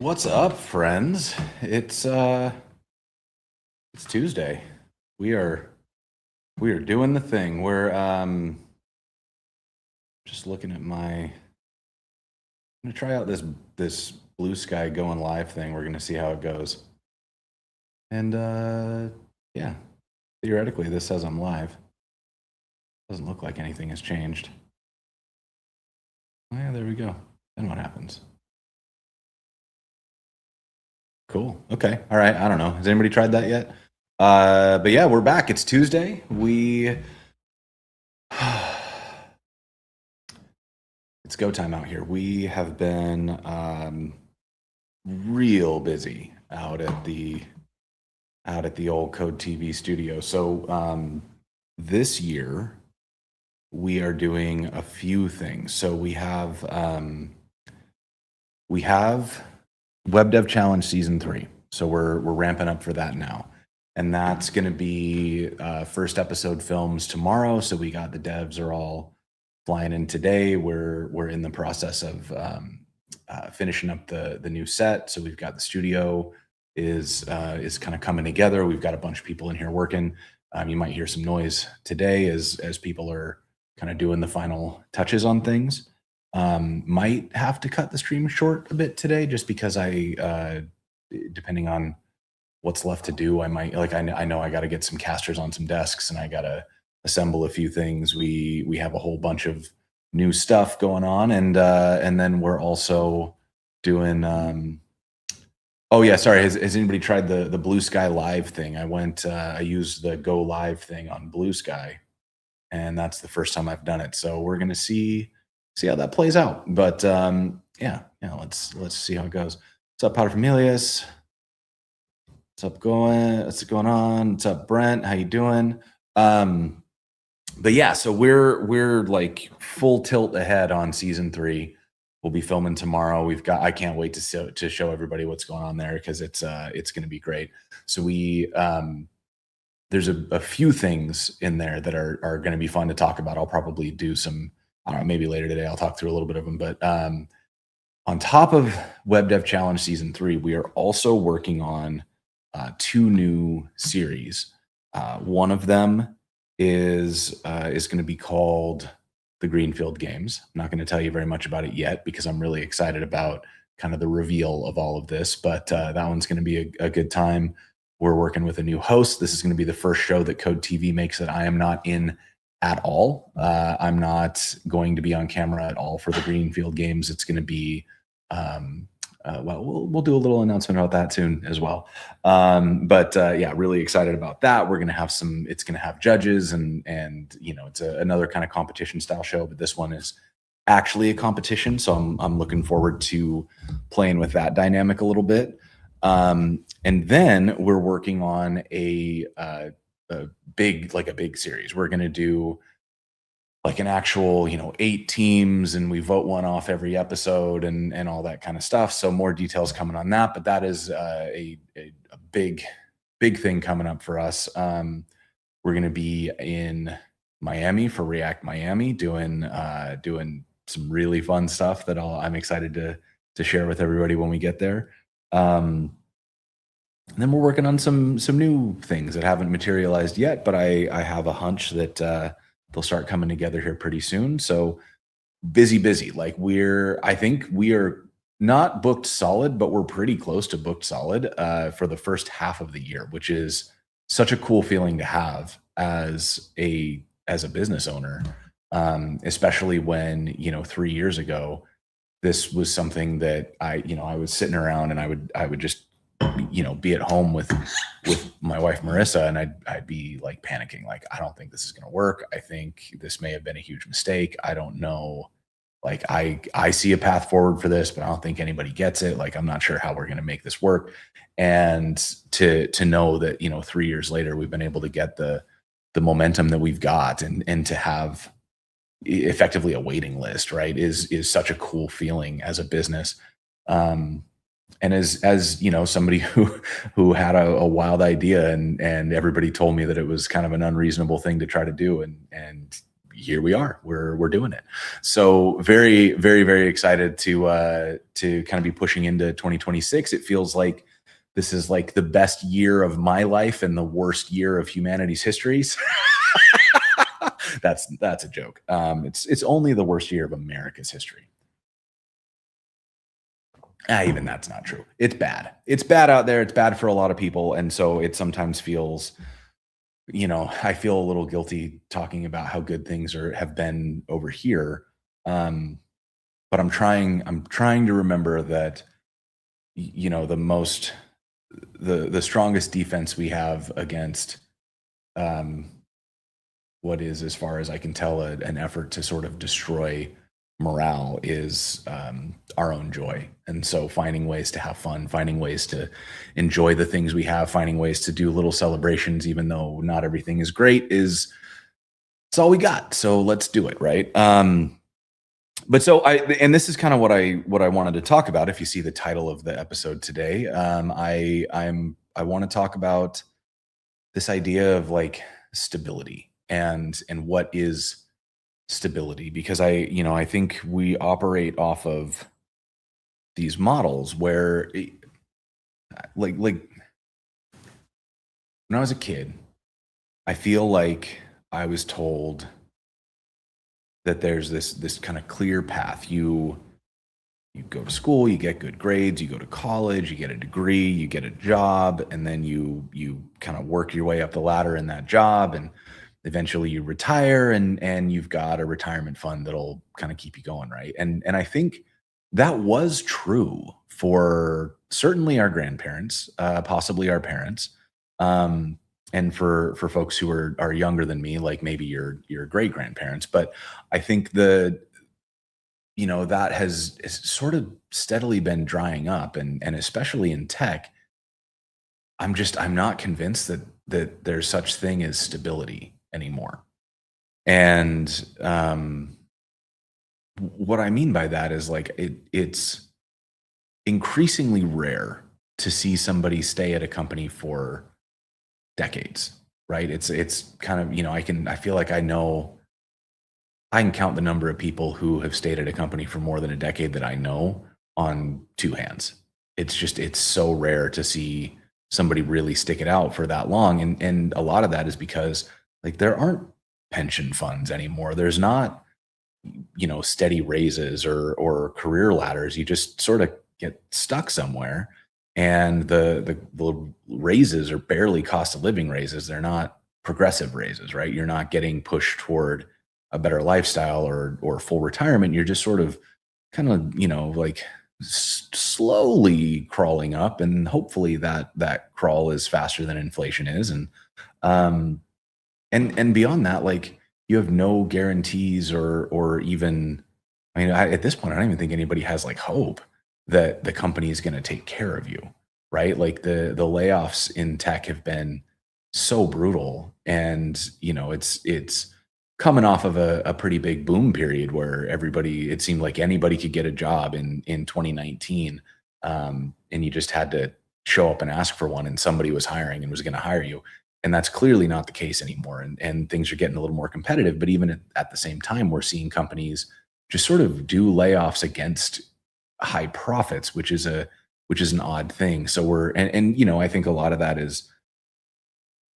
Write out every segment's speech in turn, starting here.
What's up, friends? It's Tuesday. We are we are doing the thing. We're just looking at I'm gonna try out this blue sky going live thing. We're gonna see how it goes. And yeah, theoretically this says I'm live. Doesn't look like anything has changed. Oh, yeah, there we go. Then what happens? Cool. Okay. All right. I don't know. Has anybody tried that yet? But yeah, we're back. It's Tuesday. It's go time out here. We have been real busy out at the old Code TV studio. So this year we are doing a few things. So we have Web Dev Challenge Season 3. So we're ramping up for that now. And that's going to be first episode films tomorrow. So we got the devs are all flying in today. We're in the process of finishing up the new set. So we've got the studio is kind of coming together. We've got a bunch of people in here working. You might hear some noise today as people are kind of doing the final touches on things. Might have to cut the stream short a bit today, just because depending on what's left to do, I might I know I got to get some casters on some desks, and I got to assemble a few things. We have a whole bunch of new stuff going on, and then we're also doing. Oh yeah, sorry. Has anybody tried the Blue Sky Live thing? I used the Go Live thing on Blue Sky, and that's the first time I've done it. So we're gonna see how that plays out. But yeah, let's see how it goes. What's up, Powder Familius? What's going on? What's up, Brent? How you doing? But yeah, so we're like full tilt ahead on season 3. We'll be filming tomorrow. I can't wait to show everybody what's going on there, because it's going to be great. So there's a few things in there that are going to be fun to talk about. I'll probably do some, I don't know, maybe later today I'll talk through a little bit of them. But on top of Web Dev Challenge Season 3, we are also working on 2 new series. One of them is going to be called the Greenfield Games. I'm not going to tell you very much about it yet, because I'm really excited about kind of the reveal of all of this. But that one's going to be a good time. We're working with a new host. This is going to be the first show that Code TV makes that I am not in at all. I'm not going to be on camera at all for the Greenfield Games. It's going to be well, we'll do a little announcement about that soon as well. But yeah, really excited about that. We're going to have it's going to have judges, and it's another kind of competition style show, but this one is actually a competition. So I'm looking forward to playing with that dynamic a little bit. And then we're working on a big series. We're going to do like an actual 8 teams, and we vote one off every episode, and all that kind of stuff. So more details coming on that, but that is a big thing coming up for us. We're going to be in Miami for React Miami, doing some really fun stuff that I'm excited to share with everybody when we get there. And then we're working on some new things that haven't materialized yet, but I have a hunch that they'll start coming together here pretty soon. So busy. Like I think we are not booked solid, but we're pretty close to booked solid for the first half of the year, which is such a cool feeling to have as a business owner, especially when 3 years ago this was something that I was sitting around, and I would just be at home with my wife Marissa, and I'd be like panicking, like, I don't think this is going to work. I think this may have been a huge mistake. I don't know. Like I see a path forward for this, but I don't think anybody gets it. Like, I'm not sure how we're going to make this work. And to know that 3 years later we've been able to get the momentum that we've got, and to have effectively a waiting list, right, is such a cool feeling as a business. And as somebody who had a wild idea, and everybody told me that it was kind of an unreasonable thing to try to do, and here we are. We're doing it. So very, very, very excited to kind of be pushing into 2026. It feels like this is like the best year of my life and the worst year of humanity's histories. That's a joke. It's only the worst year of America's history. Even that's not true. It's bad. It's bad out there. It's bad for a lot of people, and so it sometimes feels, I feel a little guilty talking about how good things have been over here. But I'm trying to remember that, the strongest defense we have against what is, as far as I can tell, an effort to sort of destroy morale is our own joy. And so finding ways to have fun, finding ways to enjoy the things we have, finding ways to do little celebrations, even though not everything is great, it's all we got. So let's do it, right? But so and this is kind of what I wanted to talk about. If you see the title of the episode today, I want to talk about this idea of like stability and what is stability, because I think we operate off of these models where like when I was a kid, I feel like I was told that there's this kind of clear path. You go to school, you get good grades, you go to college, you get a degree, you get a job, and then you kind of work your way up the ladder in that job, and eventually you retire, and you've got a retirement fund that'll kind of keep you going, right? And I think that was true for certainly our grandparents, possibly our parents, and for folks who are younger than me, like maybe your great grandparents. But I think that has sort of steadily been drying up, and especially in tech, I'm not convinced that there's such thing as stability anymore. And what I mean by that is like it's increasingly rare to see somebody stay at a company for decades, right? It's kind of, I feel like I can count the number of people who have stayed at a company for more than a decade that I know on two hands. It's so rare to see somebody really stick it out for that long. And a lot of that is because like there aren't pension funds anymore. There's not, steady raises or career ladders. You just sort of get stuck somewhere. And the raises are barely cost of living raises. They're not progressive raises, right? You're not getting pushed toward a better lifestyle or full retirement. You're just sort of kind of, like slowly crawling up, and hopefully that crawl is faster than inflation is. Um and beyond that, like you have no guarantees or even, at this point, I don't even think anybody has like hope that the company is going to take care of you, right? Like the layoffs in tech have been so brutal, and it's coming off of a pretty big boom period where it seemed like anybody could get a job in 2019, and you just had to show up and ask for one, and somebody was hiring and was going to hire you. And that's clearly not the case anymore, and things are getting a little more competitive. But even at the same time, we're seeing companies just sort of do layoffs against high profits, which is an odd thing. So I think a lot of that is,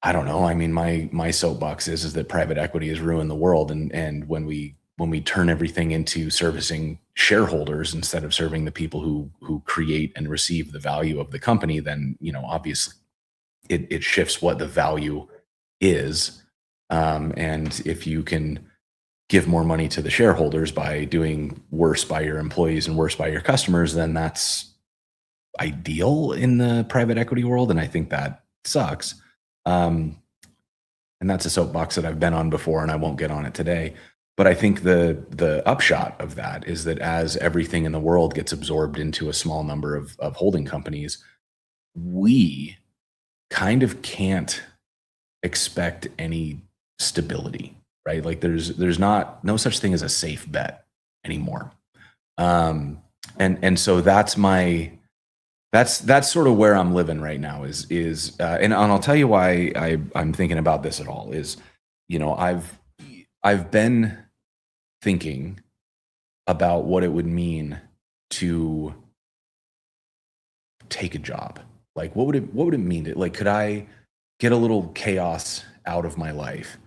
I don't know. I mean, my soapbox is that private equity has ruined the world, and when we turn everything into servicing shareholders instead of serving the people who create and receive the value of the company, then obviously it shifts what the value is. And if you can give more money to the shareholders by doing worse by your employees and worse by your customers, then that's ideal in the private equity world. And I think that sucks. And that's a soapbox that I've been on before, and I won't get on it today. But I think the upshot of that is that as everything in the world gets absorbed into a small number of holding companies, we kind of can't expect any stability, right? Like there's no such thing as a safe bet anymore. And so that's sort of where I'm living right now and I'll tell you why I'm thinking about this at all is, I've I've been thinking about what it would mean to take a job. Like, what would it mean to, like, could I get a little chaos out of my life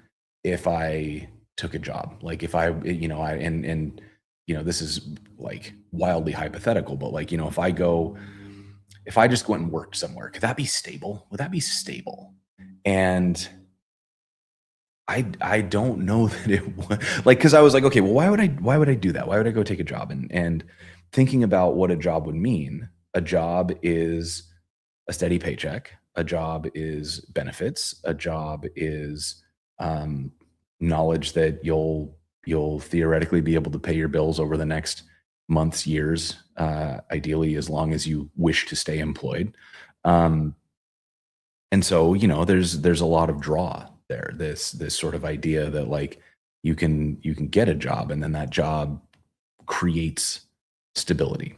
if I took a job? Like, if I, this is like wildly hypothetical, but like, if I just went and worked somewhere, could that be stable? Would that be stable? And I don't know that it would, like, because I was like, okay, well, why would I do that? Why would I go take a job? And thinking about what a job would mean, a job is a steady paycheck. A job is benefits. A job is um, knowledge that you'll theoretically be able to pay your bills over the next months, years, ideally as long as you wish to stay employed. Um, and so, there's a lot of draw there. This sort of idea that, like, you can get a job, and then that job creates stability.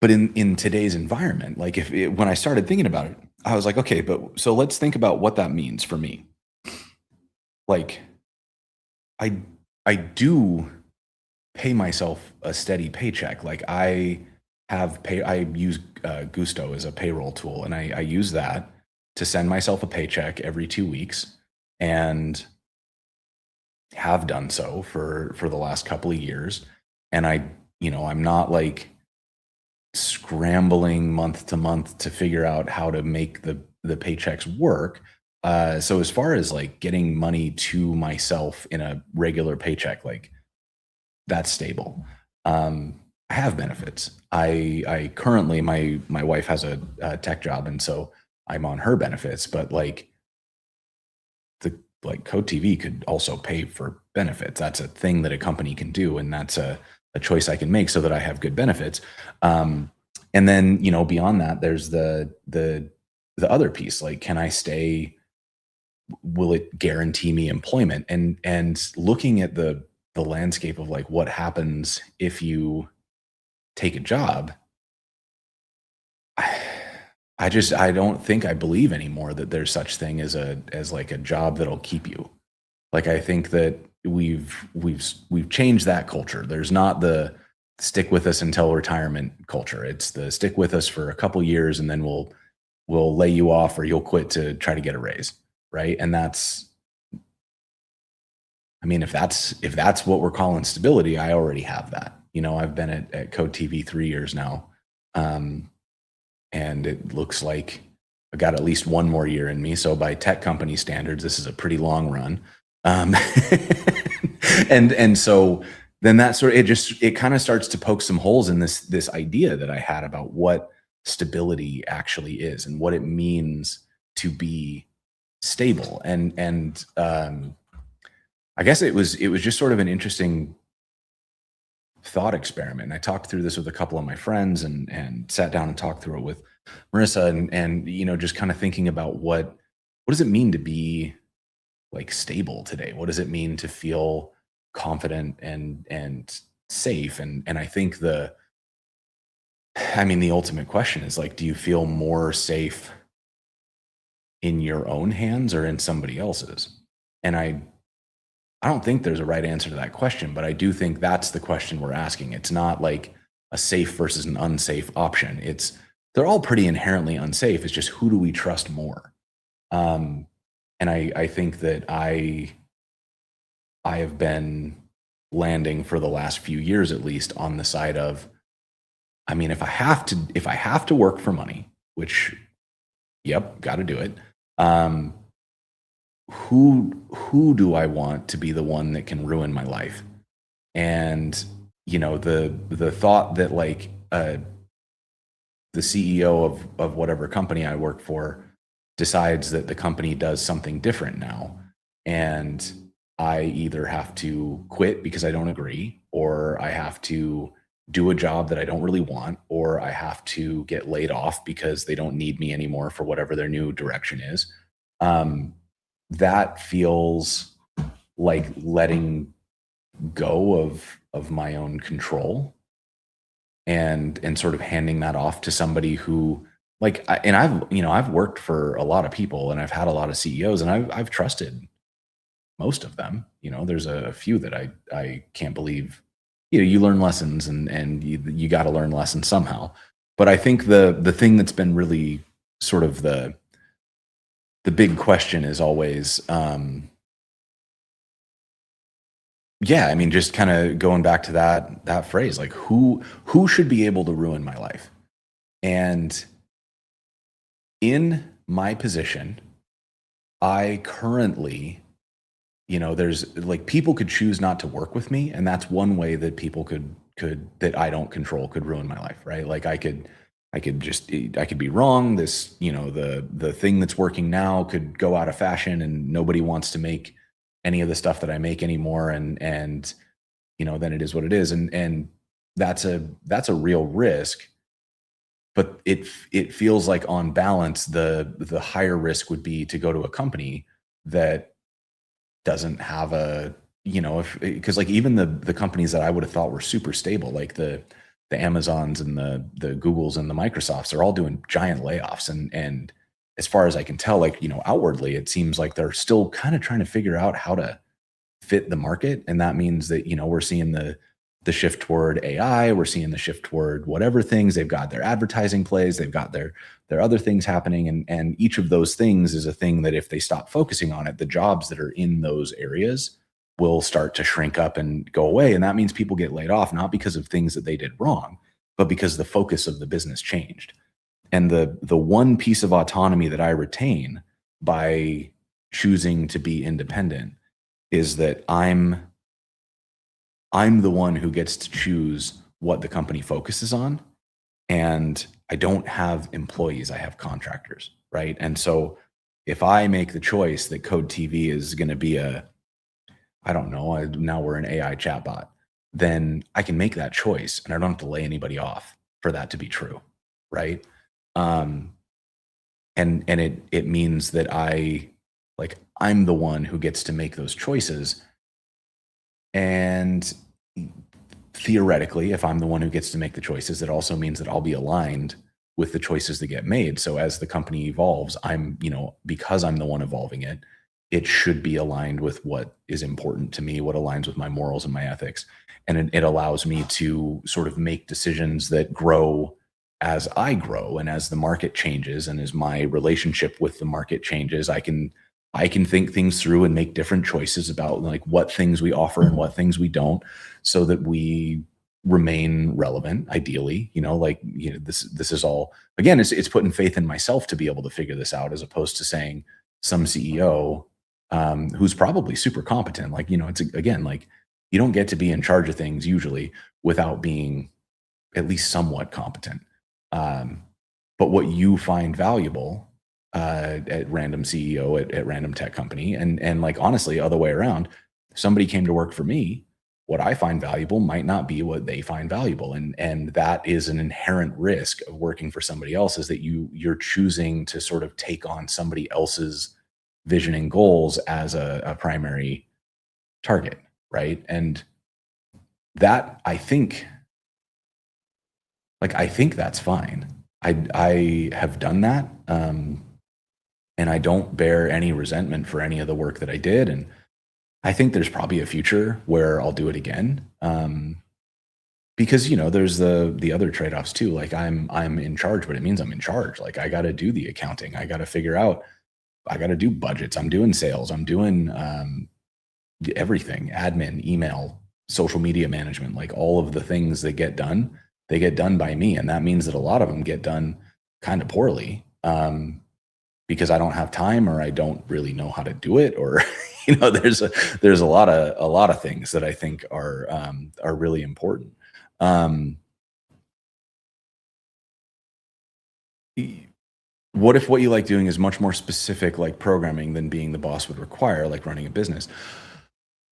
But in today's environment, like, when I started thinking about it, I was like, okay, but so let's think about what that means for me. Like, I I do pay myself a steady paycheck. Like, I use Gusto as a payroll tool, and I use that to send myself a paycheck every 2 weeks, and have done so for the last couple of years. And I'm not like scrambling month to month to figure out how to make the paychecks work. So as far as like getting money to myself in a regular paycheck, like, that's stable. I have benefits. I currently, my wife has a tech job, and so I'm on her benefits. But the like Code TV could also pay for benefits. That's a thing that a company can do, and that's a choice I can make so that I have good benefits. Um, and then, beyond that, there's the other piece. Like, can I stay? Will it guarantee me employment? And looking at the landscape of like what happens if you take a job, I don't think I believe anymore that there's such thing as like a job that'll keep you. Like, I think that we've changed that culture. There's not the stick with us until retirement culture. It's the stick with us for a couple years, and then we'll lay you off, or you'll quit to try to get a raise, right? And that's, I mean, if that's what we're calling stability, I already have that. I've been at Code TV 3 years now, um, and it looks like I got at least one more year in me. So by tech company standards, this is a pretty long run. Um, and so then that sort of, it kind of starts to poke some holes in this idea that I had about what stability actually is and what it means to be stable. And I guess it was just sort of an interesting thought experiment. I talked through this with a couple of my friends, and sat down and talked through it with Marissa, and just kind of thinking about what does it mean to be like stable today? What does it mean to feel confident and safe? And I think the ultimate question is, like, do you feel more safe in your own hands or in somebody else's? And I don't think there's a right answer to that question, but I do think that's the question we're asking. It's not like a safe versus an unsafe option. They're all pretty inherently unsafe. It's just, who do we trust more? Um, and I think that I have been landing for the last few years, at least, on the side of, I mean, if I have to work for money, which, yep, got to do it. Um, who do I want to be the one that can ruin my life? And the thought that, like, the CEO of whatever company I work for decides that the company does something different now, and I either have to quit because I don't agree, or I have to do a job that I don't really want, or I have to get laid off because they don't need me anymore for whatever their new direction is. Um, that feels like letting go of my own control, and sort of handing that off to somebody who, like, and I've worked for a lot of people, and I've had a lot of CEOs, and I've trusted most of them. There's a few that I can't believe. You learn lessons, and you got to learn lessons somehow. But I think the thing that's been really sort of the big question is always, yeah, I mean, just kind of going back to that phrase, like who should be able to ruin my life? And in my position, I currently, there's like people could choose not to work with me, and that's one way that people could that I don't control could ruin my life, right? Like I could be wrong. This, the thing that's working now could go out of fashion, and nobody wants to make any of the stuff that I make anymore, and then it is what it is, and that's a real risk. But it feels like on balance, the higher risk would be to go to a company that doesn't have a, if because like even the companies that I would have thought were super stable, like the Amazons and the Googles and the Microsofts, are all doing giant layoffs. And as far as I can tell, like, outwardly, it seems like they're still kind of trying to figure out how to fit the market. And that means that, we're seeing the shift toward AI, we're seeing the shift toward whatever things. They've got their advertising plays, they've got their other things happening. And each of those things is a thing that if they stop focusing on it, the jobs that are in those areas will start to shrink up and go away. And that means people get laid off, not because of things that they did wrong, but because the focus of the business changed. And the one piece of autonomy that I retain by choosing to be independent is that I'm the one who gets to choose what the company focuses on. And I don't have employees, I have contractors, right? And so if I make the choice that Code TV is going to be I don't know, now we're an AI chatbot, then I can make that choice and I don't have to lay anybody off for that to be true, right? Um, and it means that I'm the one who gets to make those choices. And theoretically, if I'm the one who gets to make the choices, it also means that I'll be aligned with the choices that get made. So as the company evolves, because I'm the one evolving it, it should be aligned with what is important to me, what aligns with my morals and my ethics. And it allows me to sort of make decisions that grow as I grow, and as the market changes and as my relationship with the market changes, I can think things through and make different choices about like what things we offer and what things we don't, so that we remain relevant. Ideally, this is all, again, it's putting faith in myself to be able to figure this out, as opposed to saying some CEO who's probably super competent. Like, it's, again, like, you don't get to be in charge of things usually without being at least somewhat competent. But what you find valuable at random CEO at random tech company, and like, honestly, other way around, if somebody came to work for me, what I find valuable might not be what they find valuable. And that is an inherent risk of working for somebody else, is that you're choosing to sort of take on somebody else's vision and goals as a primary target, right? And that, I think that's fine. I have done that, and I don't bear any resentment for any of the work that I did. And I think there's probably a future where I'll do it again, because there's the other trade offs too. Like, I'm in charge, but it means I'm in charge. Like, I got to do the accounting. I got to figure out. I got to do budgets. I'm doing sales. I'm doing everything: admin, email, social media management. Like, all of the things that get done, they get done by me, and that means that a lot of them get done kind of poorly, because I don't have time, or I don't really know how to do it, or there's a lot of things that I think are really important. Um, what if what you like doing is much more specific, like programming, than being the boss would require, like running a business?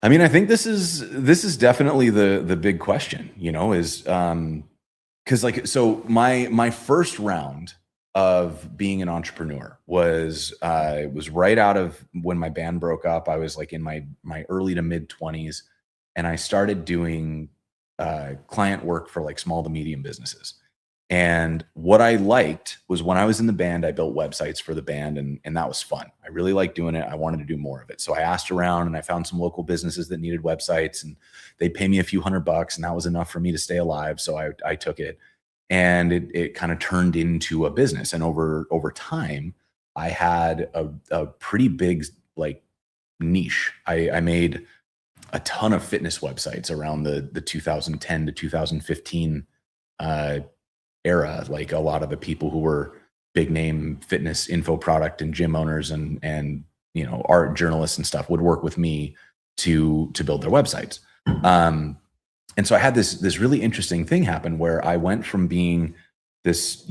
I mean, I think this is definitely the big question, is because, like, so my first round of being an entrepreneur was right out of when my band broke up. I was like in my early to mid 20s, and I started doing client work for like small to medium businesses. And what I liked was when I was in the band, I built websites for the band, and that was fun. I really liked doing it. I wanted to do more of it. So I asked around and I found some local businesses that needed websites, and they'd pay me a few $100, and that was enough for me to stay alive. So I took it, and it kind of turned into a business. And over time, I had a pretty big like niche. I made a ton of fitness websites around the 2010 to 2015 uh, era. Like a lot of the people who were big name fitness info product and gym owners and art journalists and stuff would work with me to build their websites. Um, and so I had this really interesting thing happen where I went from being this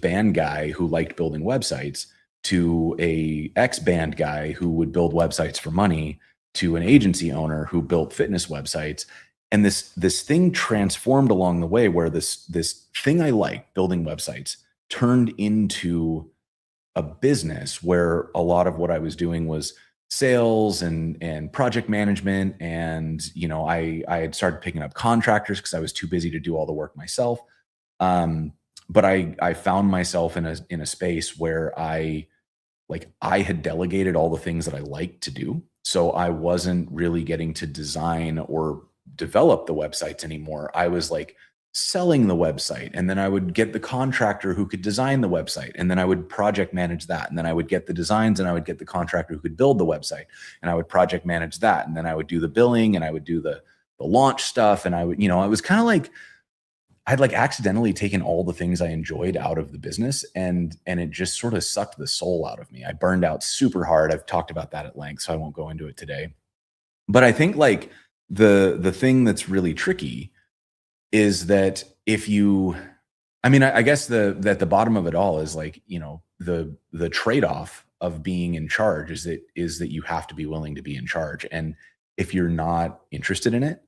band guy who liked building websites to a ex band guy who would build websites for money to an agency owner who built fitness websites. And this thing transformed along the way where this thing I liked, building websites, turned into a business where a lot of what I was doing was sales and project management. And I had started picking up contractors because I was too busy to do all the work myself. um, but I found myself in a space where I had delegated all the things that I like to do. So I wasn't really getting to design or develop the websites anymore. I was like selling the website, and then I would get the contractor who could design the website, and then I would project manage that. And then I would get the designs, and I would get the contractor who could build the website, and I would project manage that. And then I would do the billing, and I would do the launch stuff. And I was kind of like I'd like accidentally taken all the things I enjoyed out of the business, and it just sort of sucked the soul out of me. I burned out super hard. I've talked about that at length, so I won't go into it today. But I think like the thing that's really tricky is that if you I mean, I guess the bottom of it all is like, the trade-off of being in charge is that you have to be willing to be in charge. And if you're not interested in it,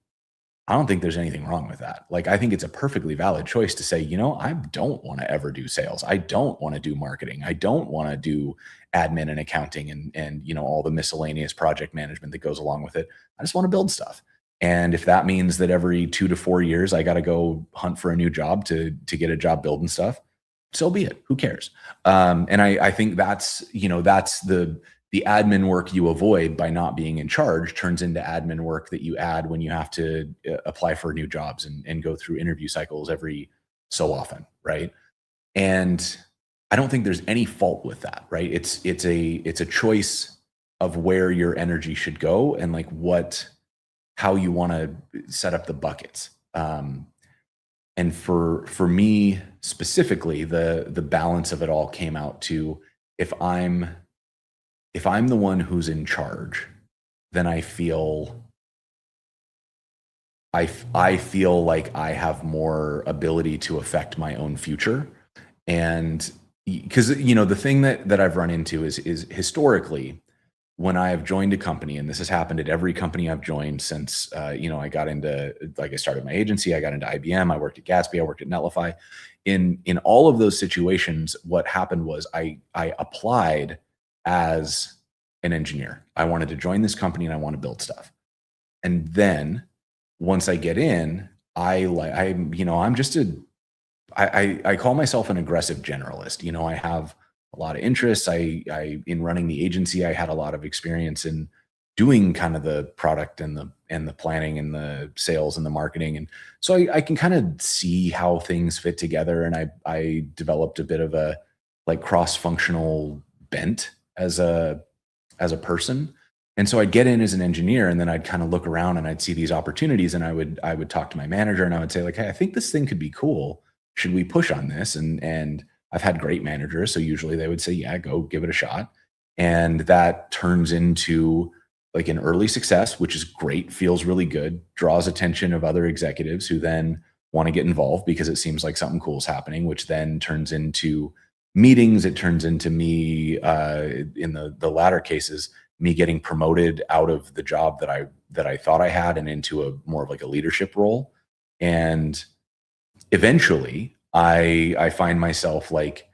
I don't think there's anything wrong with that. Like, I think it's a perfectly valid choice to say, I don't want to ever do sales. I don't want to do marketing. I don't want to do admin and accounting and all the miscellaneous project management that goes along with it. I just want to build stuff. And if that means that every 2 to 4 years I got to go hunt for a new job to get a job building stuff, so be it. Who cares? And I think that's the admin work you avoid by not being in charge turns into admin work that you add when you have to apply for new jobs and go through interview cycles every so often, right? And I don't think there's any fault with that, right? It's a choice of where your energy should go and like how you want to set up the buckets. And for me specifically, the balance of it all came out to if I'm if I'm the one who's in charge, then I feel like I have more ability to affect my own future. And because the thing that I've run into is historically when I have joined a company, and this has happened at every company I've joined since I got into like I started my agency, I got into IBM, I worked at Gatsby, I worked at Netlify. In all of those situations, what happened was I applied as an engineer. I wanted to join this company and I want to build stuff. And then once I get in, I'm just I call myself an aggressive generalist. I have a lot of interests. I in running the agency, I had a lot of experience in doing kind of the product and the planning and the sales and the marketing. And so I can kind of see how things fit together. And I developed a bit of a like cross-functional bent as a person. And so I'd get in as an engineer and then I'd kind of look around and I'd see these opportunities and I would talk to my manager and I would say like, "Hey, I think this thing could be cool. Should we push on this?" And I've had great managers, so usually they would say, "Yeah, go give it a shot." And that turns into like an early success, which is great, feels really good, draws attention of other executives who then want to get involved because it seems like something cool is happening, which then turns into meetings. It turns into me, in the latter cases, me getting promoted out of the job that I thought I had and into a more of like a leadership role. And eventually I find myself like,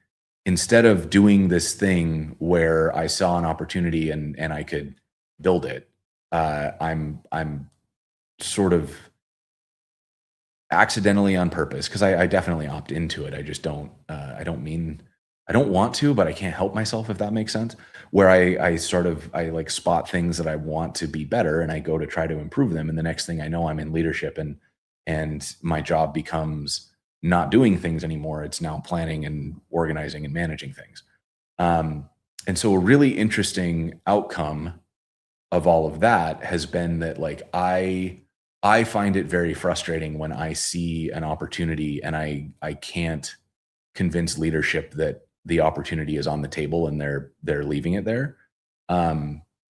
instead of doing this thing where I saw an opportunity and I could build it, I'm sort of accidentally on purpose, because I definitely opt into it. I just don't, I don't want to, but I can't help myself, if that makes sense. Where I like spot things that I want to be better and I go to try to improve them. And the next thing I know, I'm in leadership, and my job becomes not doing things anymore. It's now planning and organizing and managing things. Um, and so a really interesting outcome of all of that has been that, like, I find it very frustrating when I see an opportunity and I can't convince leadership that the opportunity is on the table and they're leaving it there.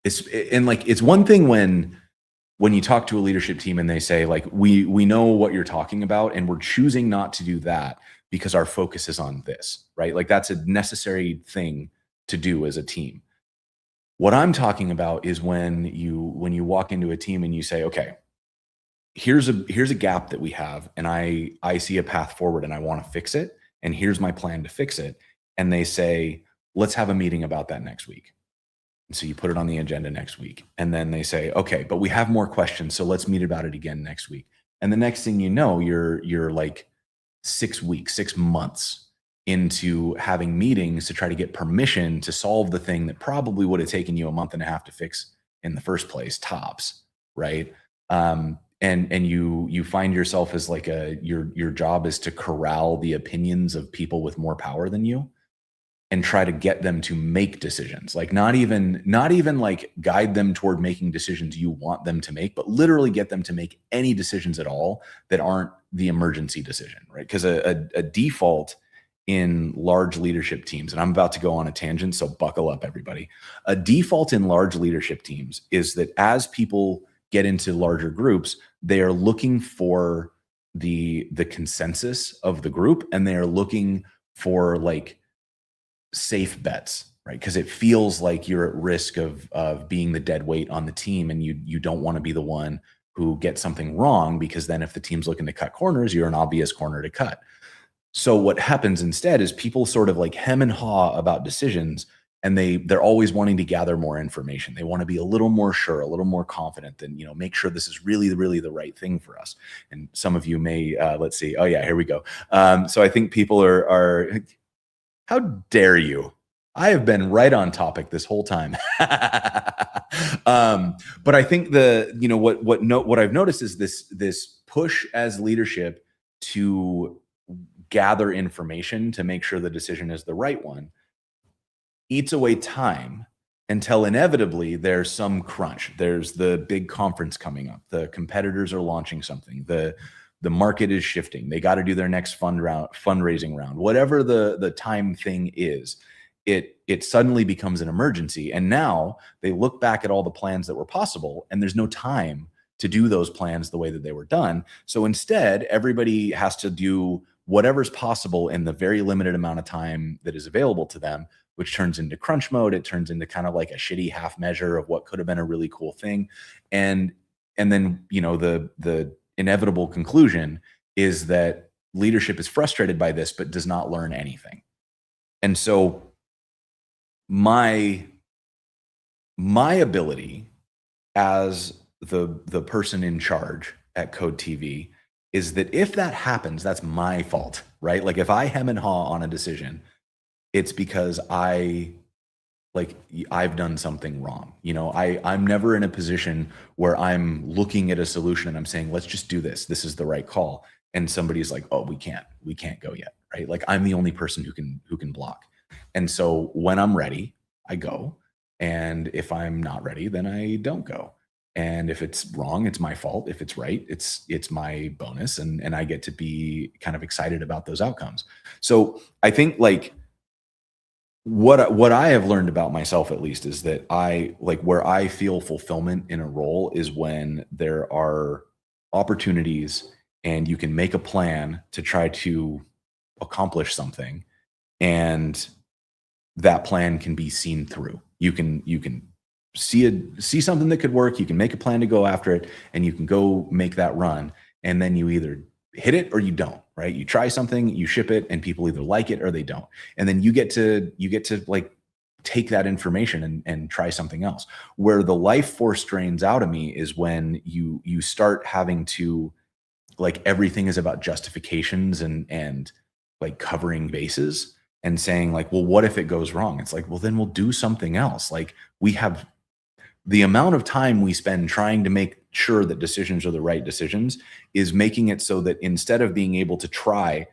It's and like it's one thing when you talk to a leadership team and they say, like, we know what you're talking about and we're choosing not to do that because our focus is on this, right? Like, that's a necessary thing to do as a team. What I'm talking about is when you walk into a team and you say, okay, here's a gap that we have, and I see a path forward and I want to fix it, and here's my plan to fix it. And they say, let's have a meeting about that next week. And so you put it on the agenda next week. And then they say, okay, but we have more questions, so let's meet about it again next week. And the next thing you know, you're like 6 weeks, 6 months into having meetings to try to get permission to solve the thing that probably would have taken you a month and a half to fix in the first place, tops, right? And you find yourself as like your job is to corral the opinions of people with more power than you and try to get them to make decisions. Like, not even like guide them toward making decisions you want them to make, but literally get them to make any decisions at all that aren't the emergency decision, right? Because a default in large leadership teams, and I'm about to go on a tangent, so buckle up, everybody. A default in large leadership teams is that as people get into larger groups, they are looking for the consensus of the group, and they are looking for, like, safe bets, right? Because it feels like you're at risk of being the dead weight on the team, and you don't want to be the one who gets something wrong, because then if the team's looking to cut corners, you're an obvious corner to cut. So what happens instead is people sort of like hem and haw about decisions, and they're always wanting to gather more information. They want to be a little more sure, a little more confident, than, make sure this is really, really the right thing for us. And some of you may, let's see. Oh yeah, here we go. So I think people are, how dare you? I have been right on topic this whole time. But I think what I've noticed is this push as leadership to gather information to make sure the decision is the right one eats away time until inevitably there's some crunch. There's the big conference coming up. The competitors are launching something. The market is shifting. They got to do their next fundraising round. Whatever the time thing is, it suddenly becomes an emergency. And now they look back at all the plans that were possible, and there's no time to do those plans the way that they were done. So instead, everybody has to do whatever's possible in the very limited amount of time that is available to them, which turns into crunch mode. It turns into kind of like a shitty half measure of what could have been a really cool thing. And then, the inevitable conclusion is that leadership is frustrated by this, but does not learn anything. And so my ability as the person in charge at Code TV is that if that happens, that's my fault, right? Like, if I hem and haw on a decision, it's because I've done something wrong. I'm never in a position where I'm looking at a solution and I'm saying, let's just do this. This is the right call. And somebody's like, oh, we can't go yet, right? Like, I'm the only person who can block. And so when I'm ready, I go. And if I'm not ready, then I don't go. And if it's wrong, it's my fault. If it's right, it's my bonus. And I get to be kind of excited about those outcomes. So I think, like, what I have learned about myself, at least, is that where I feel fulfillment in a role is when there are opportunities and you can make a plan to try to accomplish something, and that plan can be seen through. You can see something that could work. You can make a plan to go after it, and you can go make that run. And then you either hit it or you don't, right? You try something, you ship it, and people either like it or they don't. And then you get to like take that information and try something else. Where the life force drains out of me is when you start having to like everything is about justifications and like covering bases and saying like, well, what if it goes wrong? It's like, well, then we'll do something else. Like we have the amount of time we spend trying to make sure that decisions are the right decisions is making it so that instead of being able to try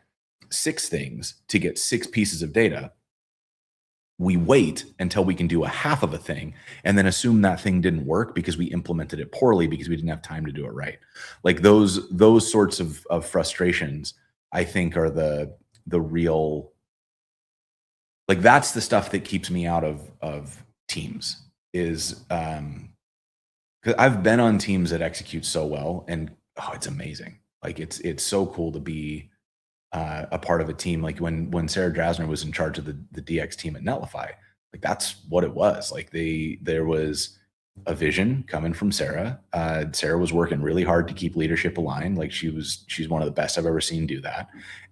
6 things to get 6 pieces of data, we wait until we can do a half of a thing and then assume that thing didn't work because we implemented it poorly because we didn't have time to do it right. Like those sorts of frustrations, I think, are the real, like that's the stuff that keeps me out of teams is 'cause I've been on teams that execute so well, and oh, it's amazing. Like it's so cool to be a part of a team. Like when Sarah Drasner was in charge of the DX team at Netlify, like that's what it was. Like there was a vision coming from Sarah. Sarah was working really hard to keep leadership aligned. Like she's one of the best I've ever seen do that.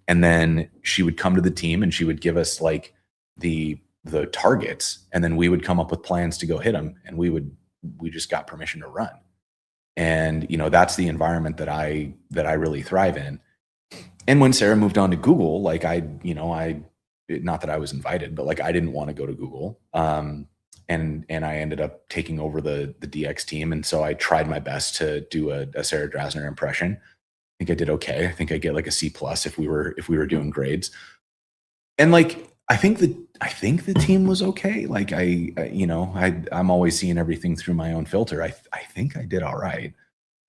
And then she would come to the team and she would give us like the targets, and then we would come up with plans to go hit them, and we just got permission to run. And that's the environment that I really thrive in. And when Sarah moved on to Google, like I not that I was invited, but like I didn't want to go to Google. And I ended up taking over the DX team. And so I tried my best to do a Sarah Drasner impression. I think I did okay. I think I get like a C+ if we were doing grades. And like I think the team was okay. Like I'm always seeing everything through my own filter. I think I did all right.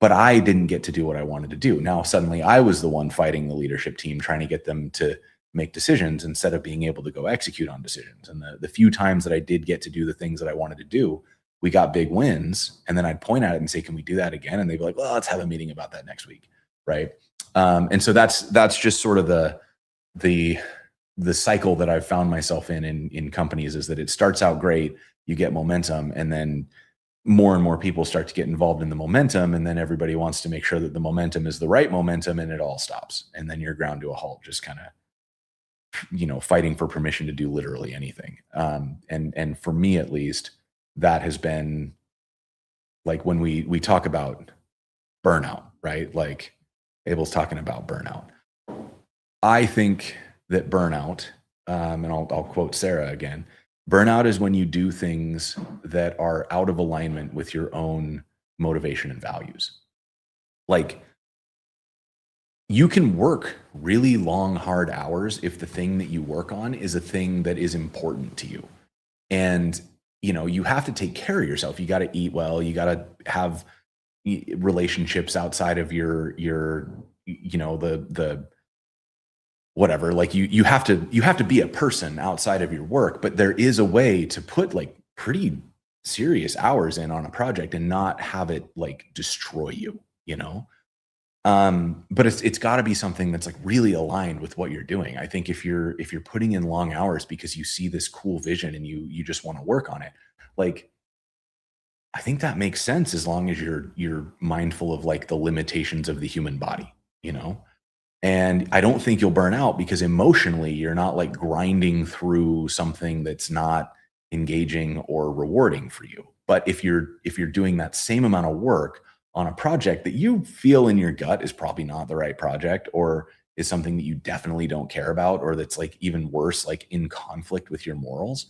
But I didn't get to do what I wanted to do. Now, suddenly I was the one fighting the leadership team, trying to get them to make decisions instead of being able to go execute on decisions. And the few times that I did get to do the things that I wanted to do, we got big wins. And then I'd point at it and say, can we do that again? And they'd be like, well, let's have a meeting about that next week. Right. And so that's just sort of the cycle that I've found myself in companies, is that it starts out great, you get momentum, and then more and more people start to get involved in the momentum, and then everybody wants to make sure that the momentum is the right momentum, and it all stops, and then you're ground to a halt, just kind of fighting for permission to do literally anything. And for me at least, that has been like when we talk about burnout, right? Like Abel's talking about burnout. I think that burnout, and I'll quote Sarah again, burnout is when you do things that are out of alignment with your own motivation and values. Like you can work really long, hard hours if the thing that you work on is a thing that is important to you. And, you have to take care of yourself. You got to eat well. You got to have relationships outside of your the whatever, like you have to be a person outside of your work, but there is a way to put like pretty serious hours in on a project and not have it like destroy you. But it's got to be something that's like really aligned with what you're doing. I think if you're putting in long hours because you see this cool vision and you just want to work on it, like I think that makes sense as long as you're mindful of like the limitations of the human body. And I don't think you'll burn out because emotionally you're not like grinding through something that's not engaging or rewarding for you. But if you're doing that same amount of work on a project that you feel in your gut is probably not the right project, or is something that you definitely don't care about, or that's like even worse, like in conflict with your morals,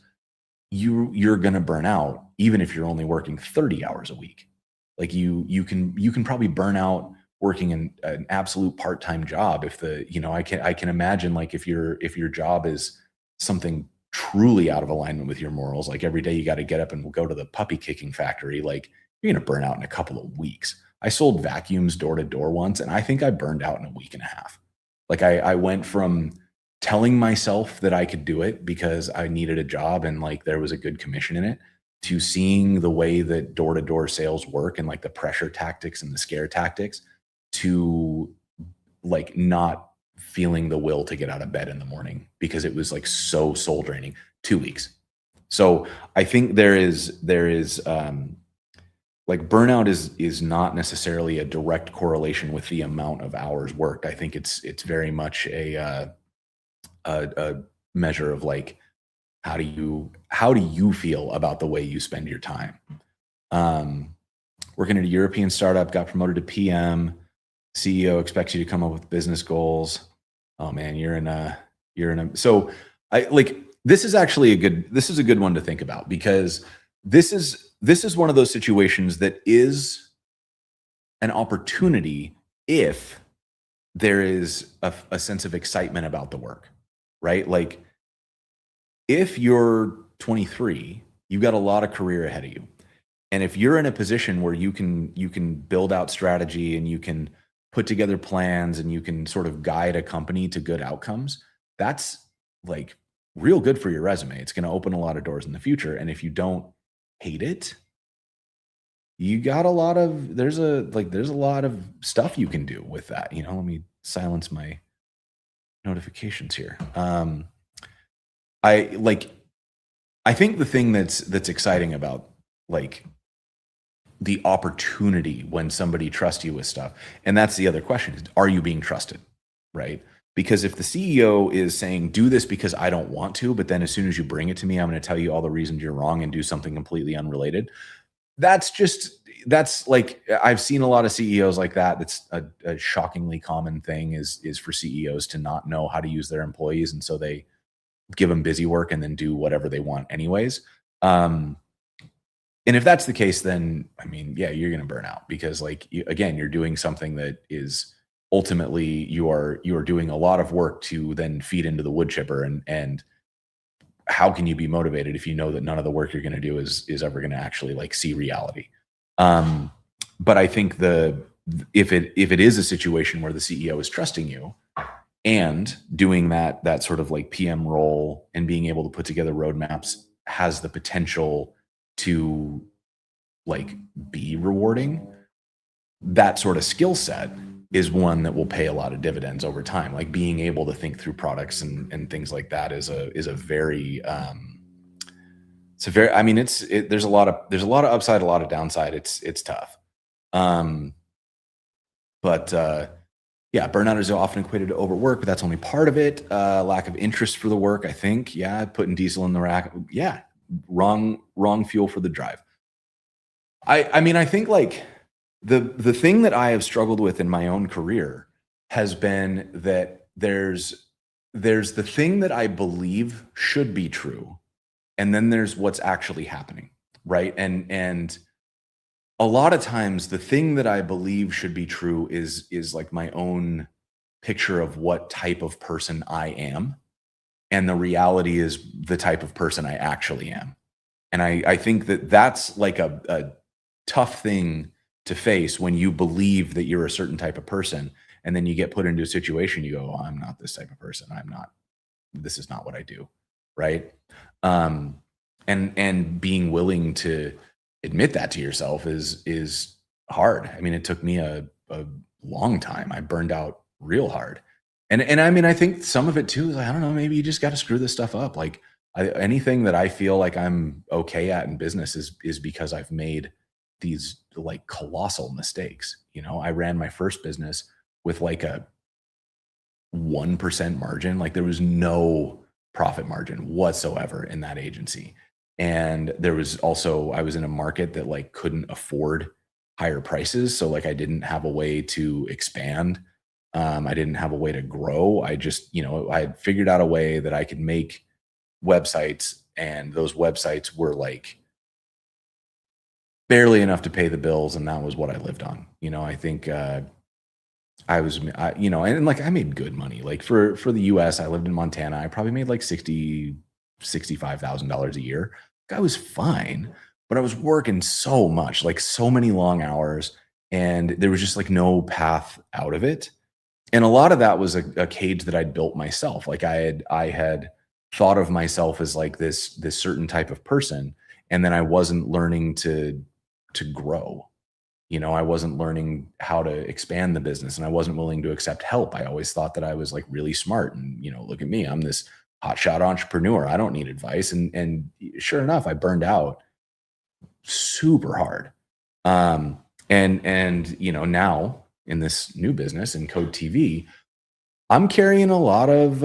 you're going to burn out even if you're only working 30 hours a week. Like you can probably burn out working in an absolute part-time job if I can imagine like if your job is something truly out of alignment with your morals, like every day you got to get up and go to the puppy kicking factory, like you're going to burn out in a couple of weeks. I sold vacuums door to door once, and I think I burned out in a week and a half. Like I went from telling myself that I could do it because I needed a job and like there was a good commission in it, to seeing the way that door to door sales work and like the pressure tactics and the scare tactics, to like not feeling the will to get out of bed in the morning because it was like so soul draining. 2 weeks. So I think there is like burnout is not necessarily a direct correlation with the amount of hours worked. I think it's very much a measure of like how do you feel about the way you spend your time. Working at a European startup, got promoted to PM. CEO expects you to come up with business goals. Oh man, you're in a so I like this is actually a good one to think about because this is one of those situations that is an opportunity if there is a sense of excitement about the work, right? Like if you're 23, you've got a lot of career ahead of you. And if you're in a position where you can build out strategy and you can put together plans and you can sort of guide a company to good outcomes, that's like real good for your resume. It's going to open a lot of doors in the future. And if you don't hate it, you got a lot of there's a lot of stuff you can do with that. Let me silence my notifications here. I like I think the thing that's exciting about like the opportunity when somebody trusts you with stuff. And that's the other question is, are you being trusted? Right. Because if the CEO is saying, do this because I don't want to, but then as soon as you bring it to me, I'm going to tell you all the reasons you're wrong and do something completely unrelated. That's like, I've seen a lot of CEOs like that. That's a shockingly common thing is for CEOs to not know how to use their employees. And so they give them busy work and then do whatever they want anyways. And if that's the case, then I mean, yeah, you're going to burn out because, like, again, you're doing something that is ultimately you are doing a lot of work to then feed into the wood chipper, and how can you be motivated if you know that none of the work you're going to do is ever going to actually like see reality? Um, but I think if it is a situation where the CEO is trusting you and doing that sort of like PM role and being able to put together roadmaps has the potential to like be rewarding, that sort of skill set is one that will pay a lot of dividends over time. Like being able to think through products and things like that is a very it's a very I mean there's a lot of upside, a lot of downside. It's tough. Um but yeah, burnout is often equated to overwork, but that's only part of it. Lack of interest for the work, I think. Yeah, putting diesel in the rack. Yeah, wrong fuel for the drive. I mean, I think like the thing that I have struggled with in my own career has been that there's the thing that I believe should be true, and then there's what's actually happening, right? And a lot of times the thing that I believe should be true is like my own picture of what type of person I am. And the reality is the type of person I actually am. And I think that that's like a tough thing to face when you believe that you're a certain type of person. And then you get put into a situation, you go, oh, I'm not this type of person. This is not what I do. Right. Um, and being willing to admit that to yourself is hard. I mean, it took me a long time. I burned out real hard. And I mean, I think some of it too is like, I don't know, maybe you just got to screw this stuff up. Like anything that I feel like I'm okay at in business is because I've made these like colossal mistakes. I ran my first business with like a 1% margin. Like there was no profit margin whatsoever in that agency. And there was also, I was in a market that like couldn't afford higher prices. So like I didn't have a way to expand. I didn't have a way to grow. I just, I had figured out a way that I could make websites, and those websites were like barely enough to pay the bills. And that was what I lived on. I think, and like I made good money. Like for the US, I lived in Montana. I probably made like $65,000 a year. I was fine, but I was working so much, like so many long hours, and there was just like no path out of it. And a lot of that was a cage that I'd built myself. Like I had thought of myself as like this certain type of person, and then I wasn't learning to grow. I wasn't learning how to expand the business, and I wasn't willing to accept help. I always thought that I was like really smart, and look at me, I'm this hotshot entrepreneur. I don't need advice. And sure enough, I burned out super hard. And now in this new business in Code TV, I'm carrying a lot of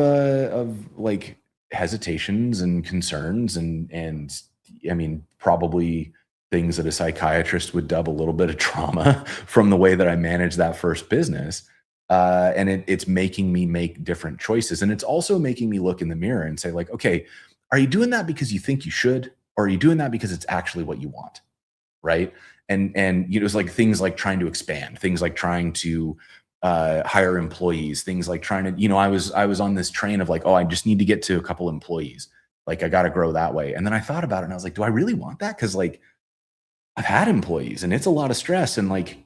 like hesitations and concerns, and I mean, probably things that a psychiatrist would dub a little bit of trauma from the way that I managed that first business. And it's making me make different choices. And it's also making me look in the mirror and say, like, okay, are you doing that because you think you should? Or are you doing that because it's actually what you want? Right. And you know, it's like things like trying to expand, things like trying to hire employees, things like trying to, you know, I was on this train of like, oh, I just need to get to a couple employees. Like I got to grow that way. And then I thought about it and I was like, do I really want that? Cause like I've had employees and it's a lot of stress and like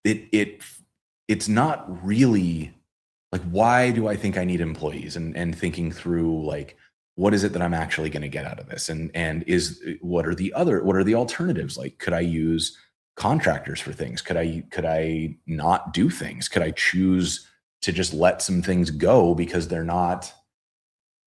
it it it's not really like why do I think I need employees and thinking through like what is it that I'm actually going to get out of this and is what are the alternatives like could I use contractors for things could I not do things could I choose to just let some things go because they're not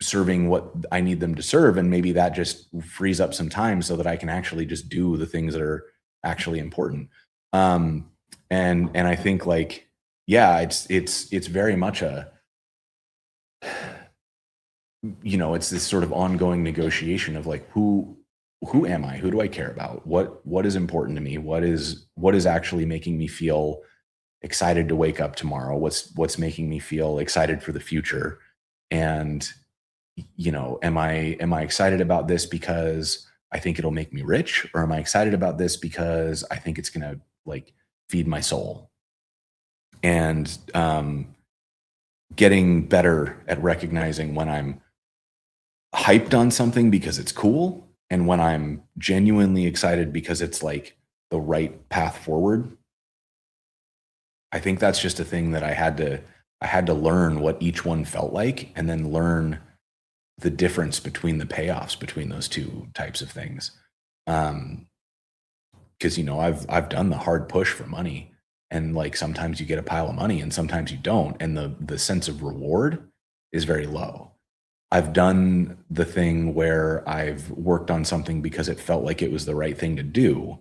serving what I need them to serve and maybe that just frees up some time so that I can actually just do the things that are actually important um and I think like yeah it's very much a you know, it's this sort of ongoing negotiation of like who am I? Who do I care about? What is important to me? What is actually making me feel excited to wake up tomorrow? What's making me feel excited for the future? And you know, am I excited about this because I think it'll make me rich or am I excited about this because I think it's going to like feed my soul? And getting better at recognizing when I'm hyped on something because it's cool and when I'm genuinely excited because it's like the right path forward. I think that's just a thing that I had to learn what each one felt like and then learn the difference between the payoffs between those two types of things. Um because you know I've done the hard push for money and like sometimes you get a pile of money and sometimes you don't and the sense of reward is very low. I've done the thing where I've worked on something because it felt like it was the right thing to do.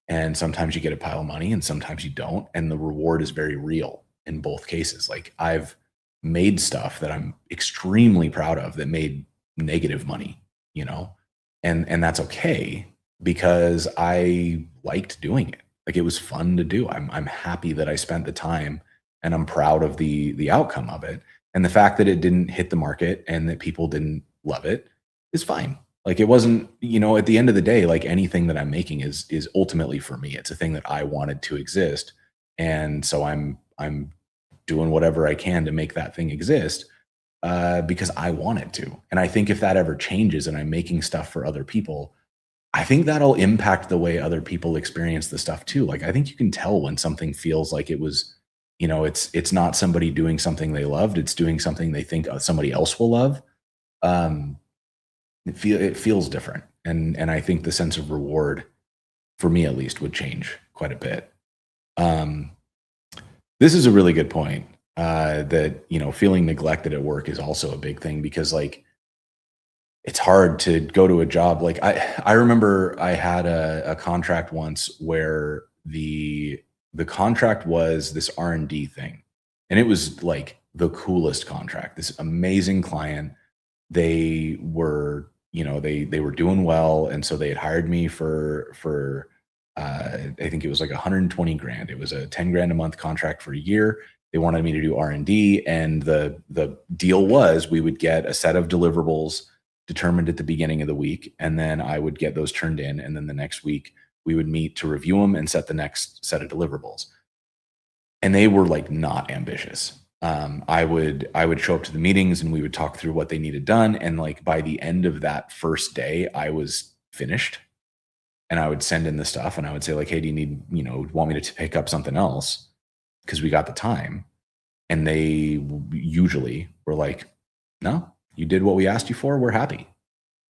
And sometimes you get a pile of money and sometimes you don't. And the reward is very real in both cases. Like I've made stuff that I'm extremely proud of that made negative money, you know, and that's okay because I liked doing it. Like it was fun to do. I'm happy that I spent the time and I'm proud of the outcome of it and the fact that it didn't hit the market and that people didn't love it is fine. Like it wasn't, you know, at the end of the day, like anything that I'm making is ultimately for me. It's a thing that I wanted to exist. And so I'm doing whatever I can to make that thing exist because I want it to. And I think if that ever changes and I'm making stuff for other people, I think that'll impact the way other people experience the stuff too. Like I think you can tell when something feels like it was, you know, it's not somebody doing something they loved, it's doing something they think somebody else will love. Um it feels different. And I think the sense of reward for me at least would change quite a bit. Um this is a really good point. That, you know, feeling neglected at work is also a big thing because like it's hard to go to a job. Like I remember I had a contract once where the contract was this R&D thing. And it was like the coolest contract. This amazing client. They were, you know, they were doing well. And so they had hired me for I think it was like 120 grand. It was a 10 grand a month contract for a year. They wanted me to do R&D and the deal was we would get a set of deliverables determined at the beginning of the week and then I would get those turned in and then the next week we would meet to review them and set the next set of deliverables. And they were like not ambitious. I would show up to the meetings and we would talk through what they needed done and like by the end of that first day I was finished and I would send in the stuff and I would say like, hey, do you need, you know, want me to pick up something else? Because we got the time. And they usually were like, no, you did what we asked you for. We're happy.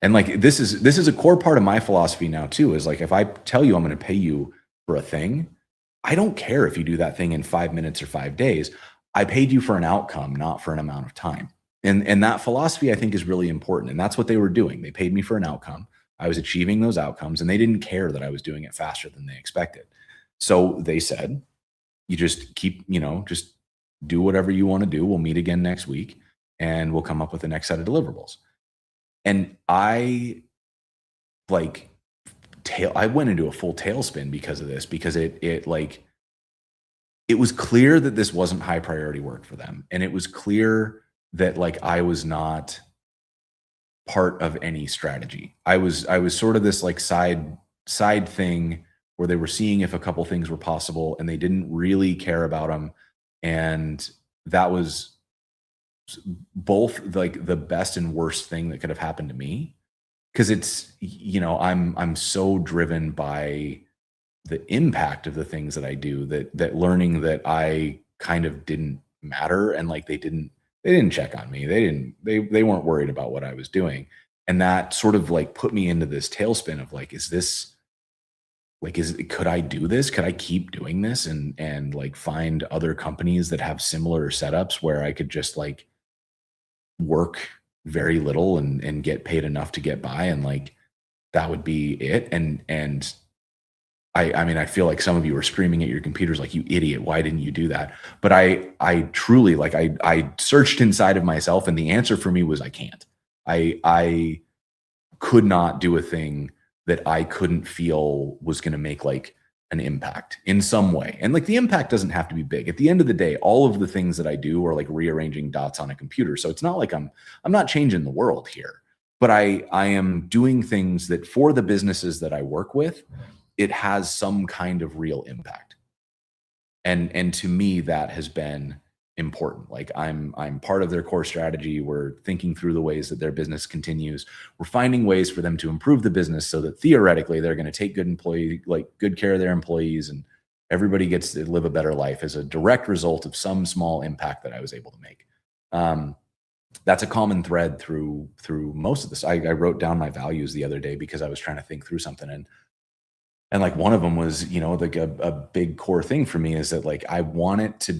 And like, this is a core part of my philosophy now too, is like, if I tell you I'm going to pay you for a thing, I don't care if you do that thing in 5 minutes or 5 days. I paid you for an outcome, not for an amount of time. And that philosophy I think is really important. And that's what they were doing. They paid me for an outcome. I was achieving those outcomes and they didn't care that I was doing it faster than they expected. So they said, you just keep, you know, just do whatever you want to do. We'll meet again next week and we'll come up with the next set of deliverables. And I like I went into a full tailspin because of this, because it was clear that this wasn't high priority work for them. And it was clear that like I was not part of any strategy. I was sort of this like side thing where they were seeing if a couple things were possible and they didn't really care about them. And that was both like the best and worst thing that could have happened to me, because it's, I'm so driven by the impact of the things that I do, that learning that I kind of didn't matter, and like they didn't check on me. They weren't worried about what I was doing. And that sort of like put me into this tailspin of like, is this like, could I do this? Could I keep doing this and like find other companies that have similar setups where I could just like work very little and get paid enough to get by, and like that would be it. And I mean, I feel like some of you are screaming at your computers like, you idiot, why didn't you do that? But I truly, like, I searched inside of myself, and the answer for me was I can't. I could not do a thing that I couldn't feel was going to make like an impact in some way. And like the impact doesn't have to be big. At the end of the day, all of the things that I do are like rearranging dots on a computer. So it's not like I'm not changing the world here, but I am doing things that for the businesses that I work with, it has some kind of real impact. And to me, that has been important. Like I'm part of their core strategy. We're thinking through the ways that their business continues. We're finding ways for them to improve the business so that theoretically they're going to take good care of their employees, and everybody gets to live a better life as a direct result of some small impact that I was able to make. That's a common thread through most of this. I wrote down my values the other day because I was trying to think through something, and like one of them was, like a big core thing for me is that like I want to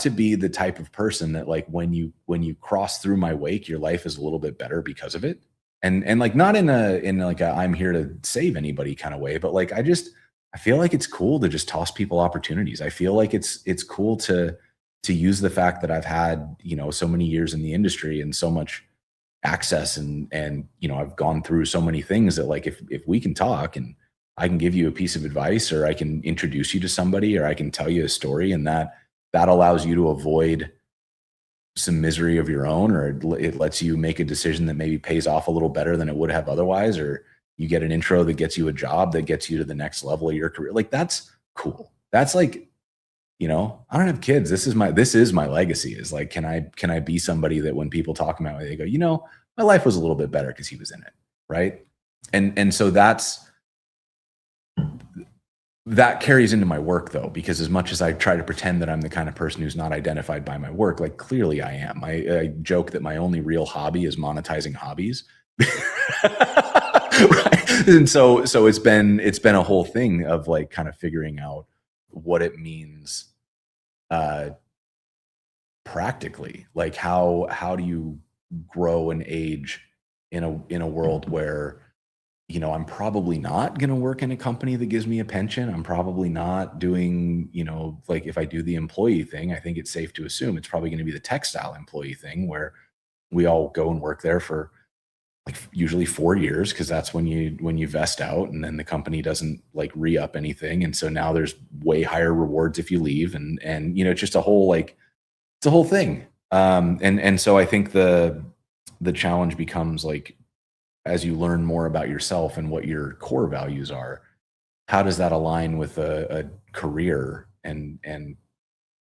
be the type of person that like when you cross through my wake, your life is a little bit better because of it. And like not in like a I'm here to save anybody kind of way, but like I feel like it's cool to just toss people opportunities. I feel like it's cool to use the fact that I've had, so many years in the industry and so much access, and I've gone through so many things that like if we can talk, and I can give you a piece of advice, or I can introduce you to somebody, or I can tell you a story, and that allows you to avoid some misery of your own, or it lets you make a decision that maybe pays off a little better than it would have otherwise, or you get an intro that gets you a job that gets you to the next level of your career. Like that's cool. That's like, I don't have kids. This is my legacy, is like, can I be somebody that when people talk about me, they go, my life was a little bit better because he was in it. Right. And so that carries into my work though, because as much as I try to pretend that I'm the kind of person who's not identified by my work, like clearly I am. I joke that my only real hobby is monetizing hobbies. Right. And so it's been a whole thing of like kind of figuring out what it means practically. Like how do you grow and age in a world where I'm probably not going to work in a company that gives me a pension. I'm probably not doing, like if I do the employee thing, I think it's safe to assume it's probably going to be the textile employee thing where we all go and work there for like usually 4 years, because that's when you vest out, and then the company doesn't like re-up anything. And so now there's way higher rewards if you leave. And it's just it's a whole thing. And so I think the challenge becomes like, as you learn more about yourself and what your core values are, how does that align with a career and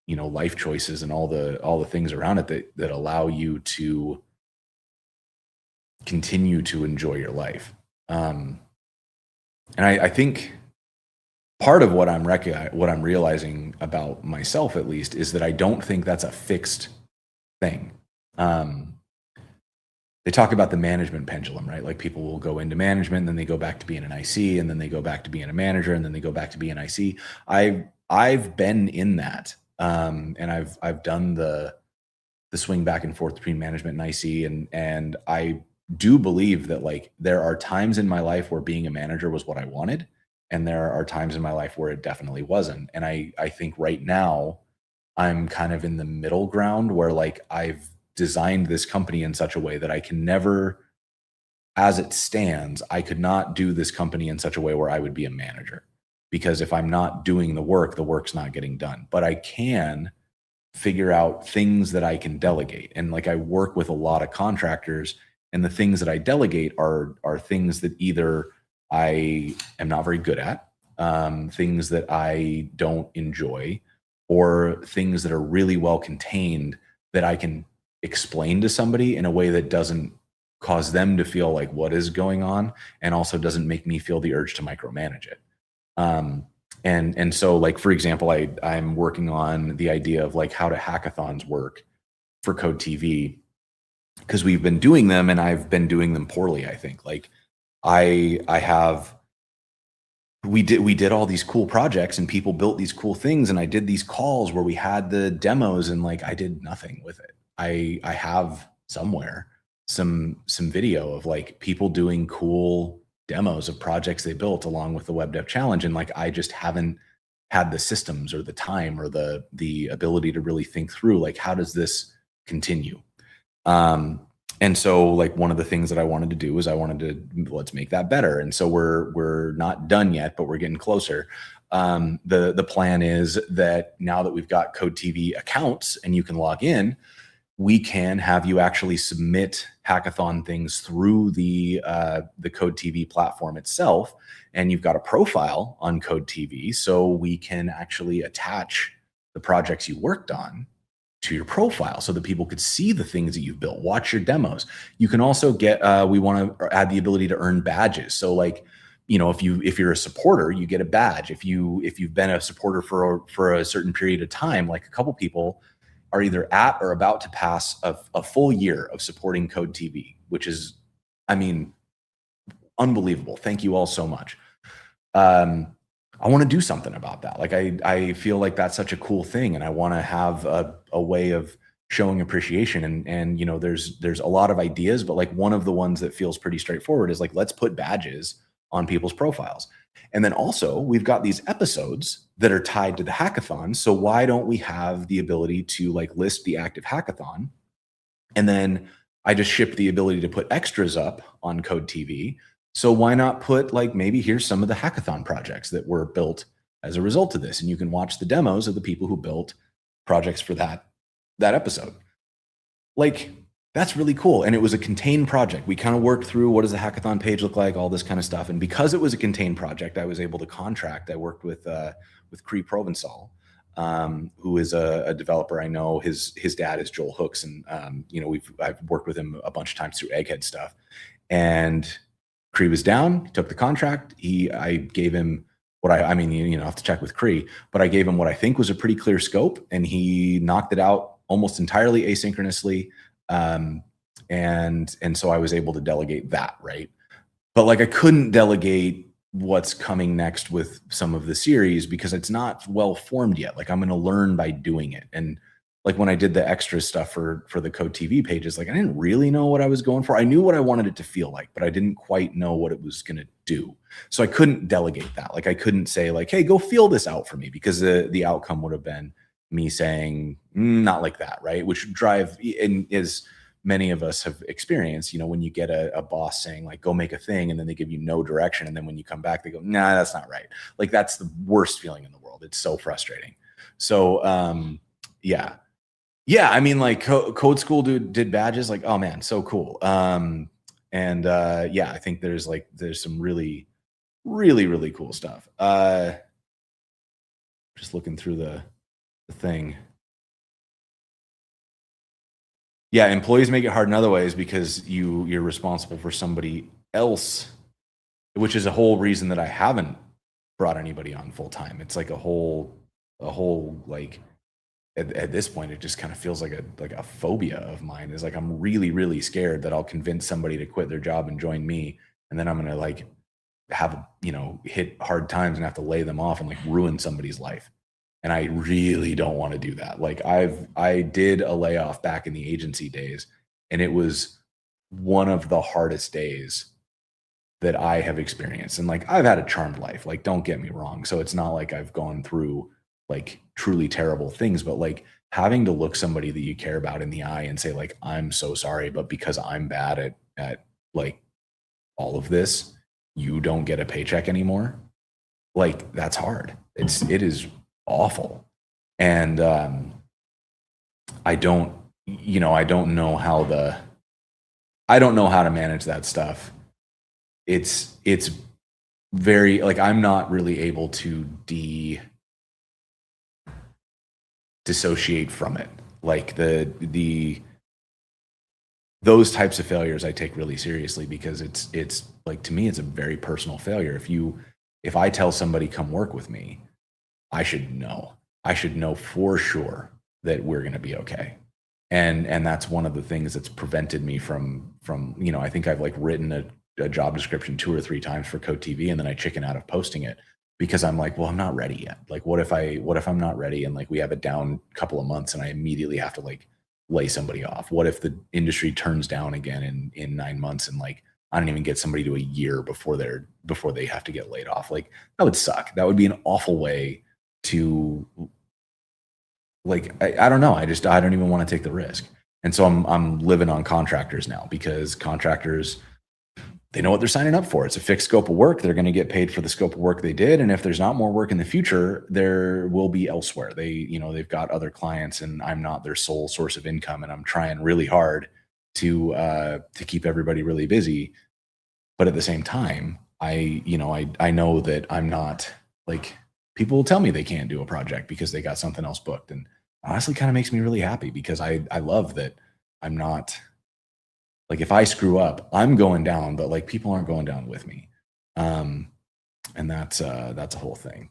life choices and all the things around it that allow you to continue to enjoy your life. And I think part of what I'm realizing about myself, at least, is that I don't think that's a fixed thing. They talk about the management pendulum, right? Like people will go into management, and then they go back to being an IC, and then they go back to being a manager, and then they go back to being IC. I've been in that, and I've done the swing back and forth between management and IC, and I do believe that like there are times in my life where being a manager was what I wanted, and there are times in my life where it definitely wasn't. And I think right now I'm kind of in the middle ground where like I've designed this company in such a way that I can never as it stands, I could not do this company in such a way where I would be a manager, because if I'm not doing the work's not getting done. But I can figure out things that I can delegate. And like, I work with a lot of contractors, and the things that I delegate are things that either I am not very good at, things that I don't enjoy, or things that are really well contained that I can explain to somebody in a way that doesn't cause them to feel like what is going on, and also doesn't make me feel the urge to micromanage it. Um, and so, like, for example, I'm working on the idea of like how do hackathons work for Code TV, because we've been doing them and I've been doing them poorly. I think like I have we did all these cool projects and people built these cool things, and I did these calls where we had the demos, and like I did nothing with it. I have somewhere some video of like people doing cool demos of projects they built along with the web dev challenge, and like I just haven't had the systems or the time or the ability to really think through like how does this continue. um and so like one of the things that I wanted to do is I wanted to, let's make that better. And so we're not done yet, but we're getting closer. The plan is that now that we've got Code TV accounts and you can log in, we can have you actually submit hackathon things through the Code TV platform itself, and you've got a profile on Code TV, so we can actually attach the projects you worked on to your profile so that people could see the things that you've built, watch your demos. You can also get we want to add the ability to earn badges. So like, if you're a supporter, you get a badge. If you've been a supporter for a certain period of time, like a couple people are either at or about to pass a full year of supporting Code TV, which is, I mean, unbelievable. Thank you all so much. I want to do something about that. Like I feel like that's such a cool thing, and I want to have a way of showing appreciation. And there's a lot of ideas, but like one of the ones that feels pretty straightforward is like, let's put badges on people's profiles. And then also we've got these episodes that are tied to the hackathon. So why don't we have the ability to like list the active hackathon? And then I just ship the ability to put extras up on Code TV. So why not put like, maybe here's some of the hackathon projects that were built as a result of this, and you can watch the demos of the people who built projects for that episode. Like, that's really cool. And it was a contained project. We kind of worked through what does the hackathon page look like, all this kind of stuff. And because it was a contained project, I was able to contract. I worked with Cree Provençal, who is a developer I know. His dad is Joel Hooks, and I've worked with him a bunch of times through Egghead stuff. And Cree was down, he took the contract. I gave him what I have to check with Cree, but I gave him what I think was a pretty clear scope, and he knocked it out almost entirely asynchronously. And so I was able to delegate that, right? But like I couldn't delegate what's coming next with some of the series because it's not well formed yet. Like I'm going to learn by doing it. And like when I did the extra stuff for the Code TV pages, like I didn't really know what I was going for. I knew what I wanted it to feel like, but I didn't quite know what it was going to do. So I couldn't delegate that. Like I couldn't say like, hey, go feel this out for me, because the outcome would have been me saying, not like that, right? Which would drive, and as many of us have experienced, when you get a boss saying like, go make a thing, and then they give you no direction. And then when you come back, they go, nah, that's not right. Like that's the worst feeling in the world. It's so frustrating. So yeah, I mean, like Code School did badges, like, oh man, so cool. I think there's some really, really, really cool stuff. Just looking through the thing. Yeah, employees make it hard in other ways because you're responsible for somebody else, which is a whole reason that I haven't brought anybody on full time. It's like a whole like at this point, it just kind of feels like a phobia of mine. Is like I'm really, really scared that I'll convince somebody to quit their job and join me, and then I'm gonna like have hit hard times and have to lay them off and like ruin somebody's life. And I really don't want to do that. Like I did a layoff back in the agency days, and it was one of the hardest days that I have experienced. And like I've had a charmed life. Like don't get me wrong. So it's not like I've gone through like truly terrible things, but like having to look somebody that you care about in the eye and say like, I'm so sorry, but because I'm bad at like all of this, you don't get a paycheck anymore. Like, that's hard. It is awful. And I don't, I don't know how to manage that stuff. It's very, like, I'm not really able to dissociate from it. Like, those types of failures I take really seriously, because it's like, to me, it's a very personal failure. If I tell somebody, come work with me, I should know for sure that we're going to be okay. And that's one of the things that's prevented me from, I think I've like written a job description 2 or 3 times for Code TV, and then I chicken out of posting it because I'm like, well, I'm not ready yet. Like, what if I'm not ready and like we have a down couple of months and I immediately have to like lay somebody off? What if the industry turns down again in 9 months and like I don't even get somebody to a year before they have to get laid off? Like, that would suck. That would be an awful way to, like, I don't know. I don't even want to take the risk. And so I'm living on contractors now, because contractors, they know what they're signing up for. It's a fixed scope of work. They're going to get paid for the scope of work they did. And if there's not more work in the future, there will be elsewhere. They've got other clients, and I'm not their sole source of income. And I'm trying really hard to keep everybody really busy. But at the same time, I know that I'm not, like, people will tell me they can't do a project because they got something else booked. And honestly, kind of makes me really happy, because I love that I'm not, like, if I screw up, I'm going down, but like, people aren't going down with me. And that's a whole thing.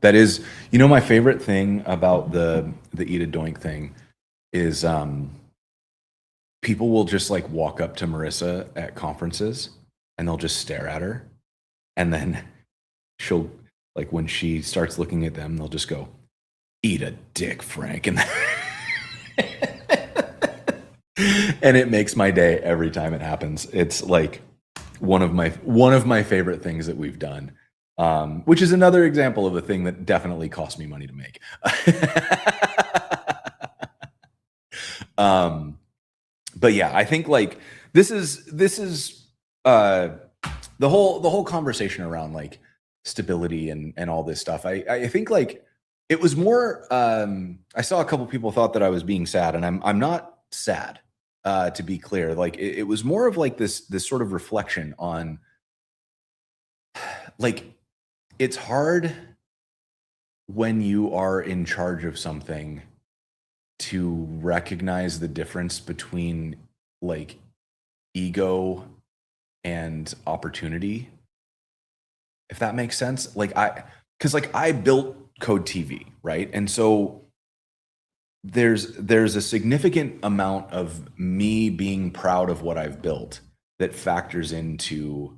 That is, my favorite thing about the Eat a Doink thing is people will just like walk up to Marissa at conferences and they'll just stare at her. And then she'll, like, when she starts looking at them, they'll just go, "Eat a dick, Frank." And and it makes my day every time it happens. It's like one of my favorite things that we've done. Which is another example of a thing that definitely cost me money to make. But yeah, I think like this is the whole conversation around like stability and all this stuff. I think like it was more, I saw a couple people thought that I was being sad, and I'm not sad, to be clear. Like it was more of like this sort of reflection on, like, it's hard when you are in charge of something to recognize the difference between like ego and opportunity, if that makes sense. Like because I built Code TV, right? And so there's a significant amount of me being proud of what I've built that factors into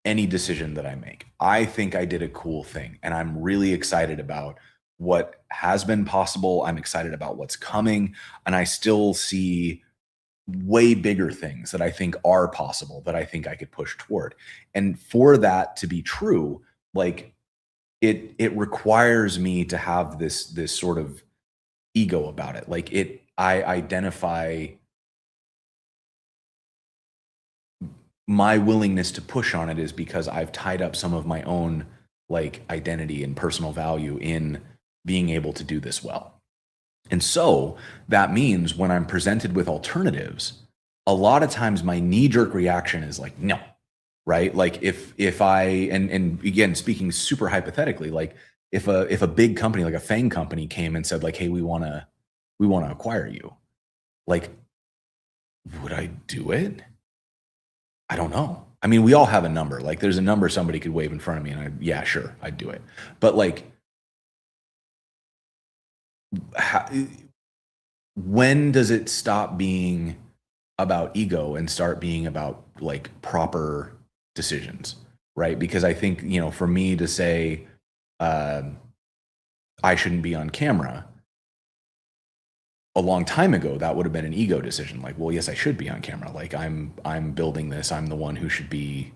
any decision that I make. I think I did a cool thing, and I'm really excited about what has been possible. I'm excited about what's coming, and I still see way bigger things that I think are possible, that I think I could push toward. And for that to be true, like it requires me to have this sort of ego about it. Like I identify my willingness to push on it is because I've tied up some of my own like identity and personal value in being able to do this well. And so that means when I'm presented with alternatives, a lot of times my knee-jerk reaction is like, no, right? Like if I, and again, speaking super hypothetically, like if a big company, like a FANG company came and said like, hey, we want to acquire you, like, would I do it? I don't know. I mean, we all have a number. Like there's a number somebody could wave in front of me and yeah, sure, I'd do it. But like, when does it stop being about ego and start being about like proper decisions, right? Because I think, for me to say I shouldn't be on camera, a long time ago, that would have been an ego decision. Like, well, yes, I should be on camera. Like I'm building this. I'm the one who should be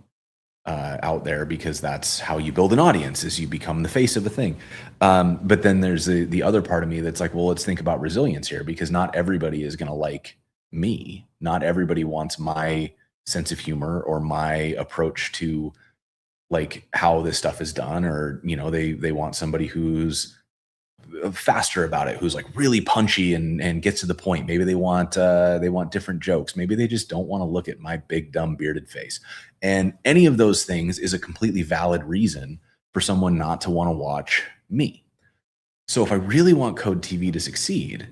out there, because that's how you build an audience, is you become the face of a thing. But then there's the other part of me that's like, well, let's think about resilience here, because not everybody is going to like me. Not everybody wants my sense of humor or my approach to like how this stuff is done, or they want somebody who's faster about it, who's like really punchy and gets to the point. Maybe they want different jokes. Maybe they just don't want to look at my big dumb bearded face. And any of those things is a completely valid reason for someone not to want to watch me. So if I really want Code TV to succeed,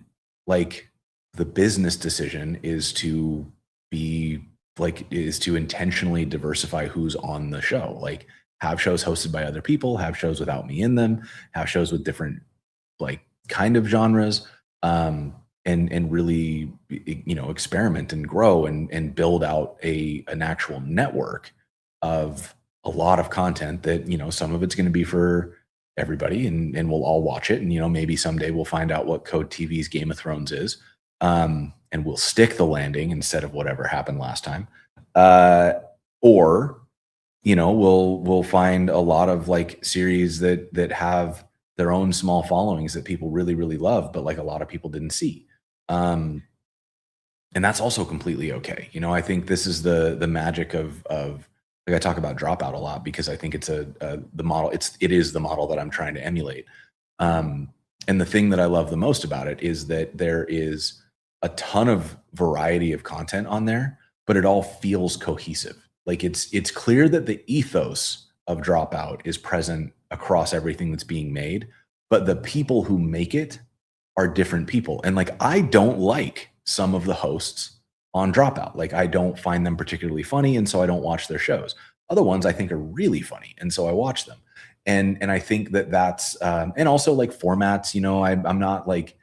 like the business decision is to intentionally diversify who's on the show. Like have shows hosted by other people, have shows without me in them, have shows with different like kind of genres, and really experiment and grow and build out an actual network of a lot of content that some of it's going to be for everybody, and we'll all watch it, and maybe someday we'll find out what Code TV's Game of Thrones is, and we'll stick the landing instead of whatever happened last time, or we'll find a lot of like series that have their own small followings that people really, really love, but like a lot of people didn't see. And that's also completely okay. I think this is the magic of like I talk about Dropout a lot because I think it's the model. It is the model that I'm trying to emulate. And the thing that I love the most about it is that there is a ton of variety of content on there, but it all feels cohesive. Like it's clear that the ethos of Dropout is present across everything that's being made, but the people who make it are different people. And like, I don't like some of the hosts on Dropout. Like I don't find them particularly funny, and so I don't watch their shows. Other ones I think are really funny, and so I watch them. And I think that's and also like formats, I'm not like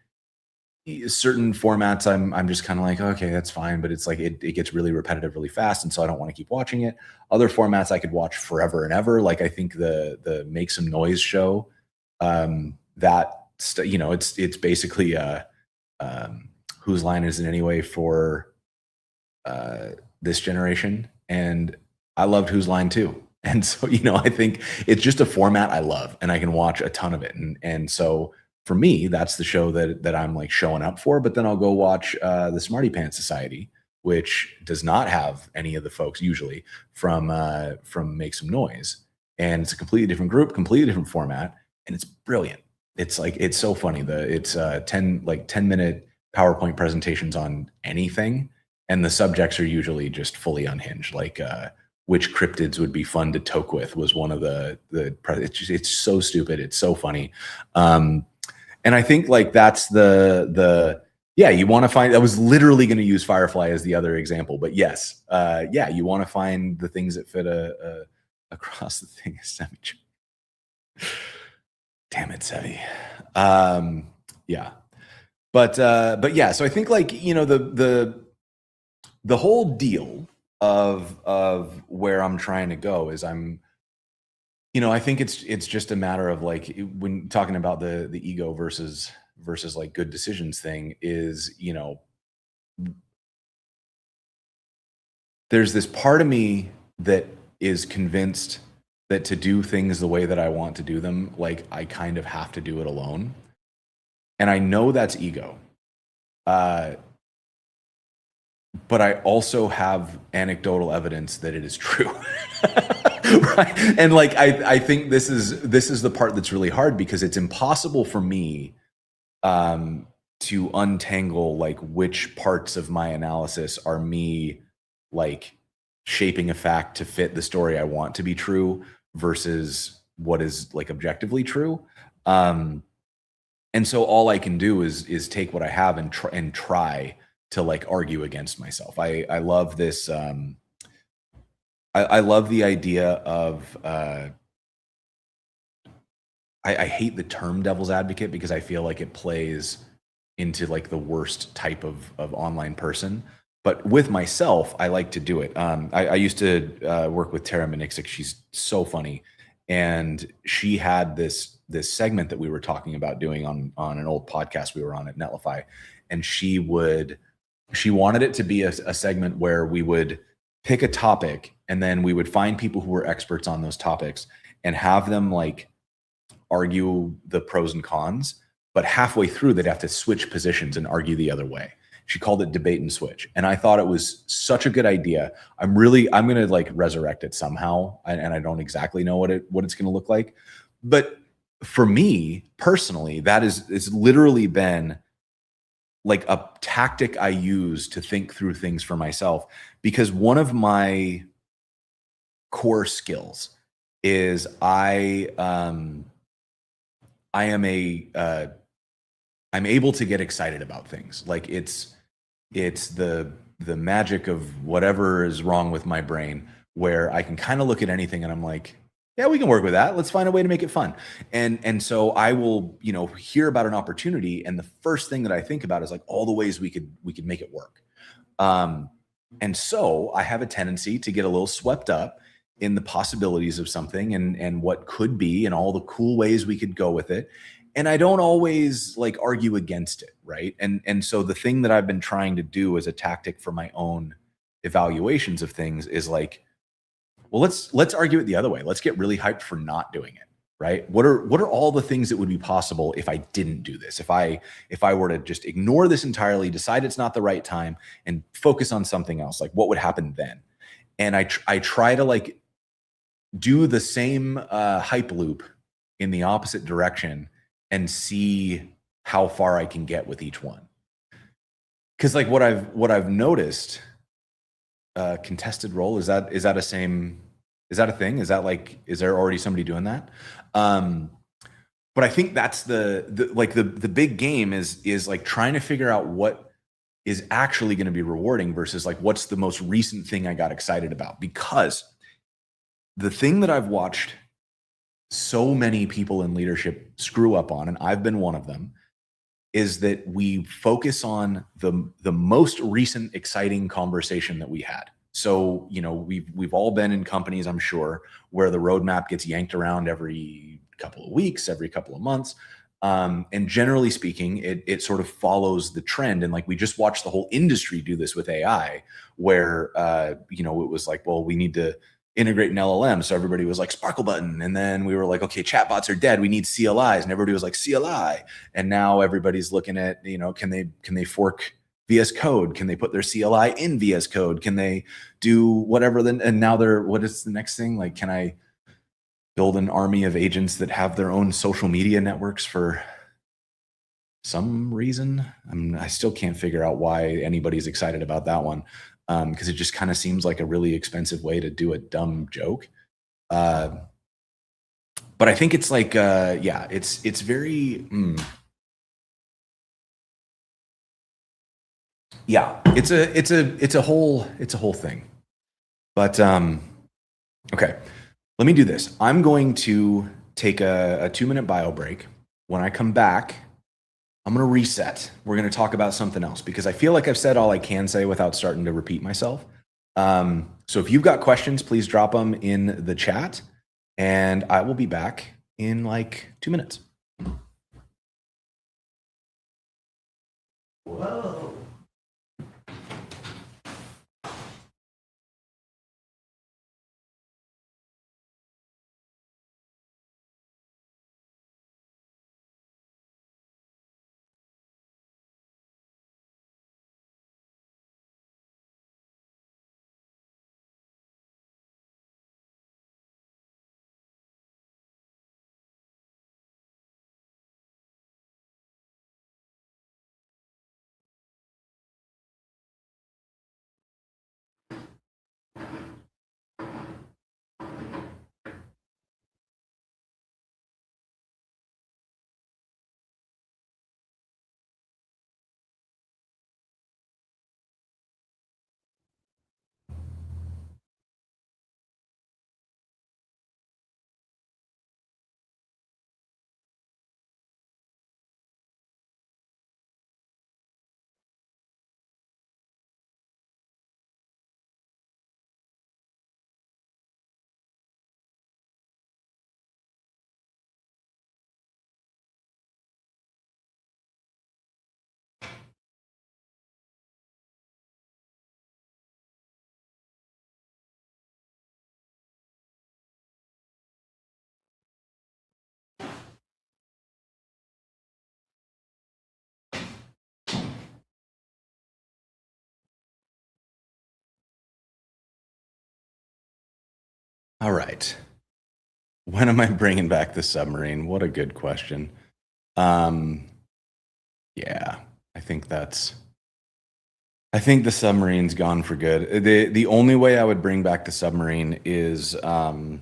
certain formats I'm just kind of like, okay, that's fine, but it's like it gets really repetitive really fast, and so I don't want to keep watching it. Other formats I could watch forever and ever. Like I think the Make Some Noise show, it's basically Whose Line Is It Anyway for this generation, and I loved Whose Line too. And so I think it's just a format I love, and I can watch a ton of it, and so for me, that's the show that I'm like showing up for. But then I'll go watch the Smarty Pants Society, which does not have any of the folks usually from Make Some Noise, and it's a completely different group, completely different format, and it's brilliant. It's like it's so funny. It's 10-minute PowerPoint presentations on anything, and the subjects are usually just fully unhinged. Like which cryptids would be fun to toke with was one of it's so stupid. It's so funny. And I think like that's you want to find. I was literally going to use Firefly as the other example, but yes, you want to find the things that fit across the thing. Damn it, Sevi. Yeah, but yeah. So I think like the whole deal of where I'm trying to go is I think it's just a matter of like when talking about the ego versus like good decisions thing is, there's this part of me that is convinced that to do things the way that I want to do them, like I kind of have to do it alone. And I know that's ego. But I also have anecdotal evidence that it is true. Right? And like I think this is the part that's really hard, because it's impossible for me to untangle like which parts of my analysis are me like shaping a fact to fit the story I want to be true versus what is like objectively true. And so all I can do is take what I have and try to like argue against myself. I love this. I love the idea of. I hate the term devil's advocate because I feel like it plays into like the worst type of online person. But with myself, I like to do it. I used to work with Tara Manixic. She's so funny, and she had this segment that we were talking about doing on an old podcast we were on at Netlify, and she wanted it to be a segment where we would pick a topic and then we would find people who were experts on those topics and have them like argue the pros and cons, but halfway through they'd have to switch positions and argue the other way. She called it debate and switch. And I thought it was such a good idea. I'm going to like resurrect it somehow. And I don't exactly know what it's going to look like. But for me personally, it's literally been like a tactic I use to think through things for myself, because one of my core skills is I am I'm able to get excited about things. Like it's the magic of whatever is wrong with my brain, where I can kind of look at anything and I'm like, yeah, we can work with that. Let's find a way to make it fun. And so I will, hear about an opportunity, and the first thing that I think about is like all the ways we could make it work. Um, and so I have a tendency to get a little swept up in the possibilities of something, and what could be, and all the cool ways we could go with it. And I don't always like argue against it, right? And so the thing that I've been trying to do as a tactic for my own evaluations of things is like, well, let's argue it the other way. Let's get really hyped for not doing it, right? What are all the things that would be possible if I didn't do this? If I were to just ignore this entirely, decide it's not the right time, and focus on something else, like what would happen then? And I try to like do the same hype loop in the opposite direction and see how far I can get with each one. Because like what I've noticed, contested role, is that a thing? Is there already somebody doing that? Um, but I think that's the big game is like trying to figure out what is actually going to be rewarding versus like what's the most recent thing I got excited about. Because the thing that I've watched so many people in leadership screw up on, and I've been one of them, is that we focus on the most recent exciting conversation that we had. So, we've all been in companies, I'm sure, where the roadmap gets yanked around every couple of weeks, every couple of months. And generally speaking, it sort of follows the trend. And like we just watched the whole industry do this with AI, where it was like, well, we need to integrate an LLM. So everybody was like Sparkle button. And then we were like, okay, chatbots are dead. We need CLIs. And everybody was like CLI. And now everybody's looking at, can they fork VS Code? Can they put their CLI in VS Code? Can they do whatever? Then, and now what is the next thing? Like, can I build an army of agents that have their own social media networks for some reason? I still can't figure out why anybody's excited about that one. Because it just kind of seems like a really expensive way to do a dumb joke. But I think it's like, it's very, yeah, it's a whole thing. But okay, let me do this. I'm going to take a 2-minute bio break. When I come back, I'm going to reset. We're going to talk about something else, because I feel like I've said all I can say without starting to repeat myself. So if you've got questions, please drop them in the chat, and I will be back in like 2 minutes. Whoa. All right. When am I bringing back the submarine? What a good question. Um, yeah, I think that's I think the submarine's gone for good. The only way I would bring back the submarine is I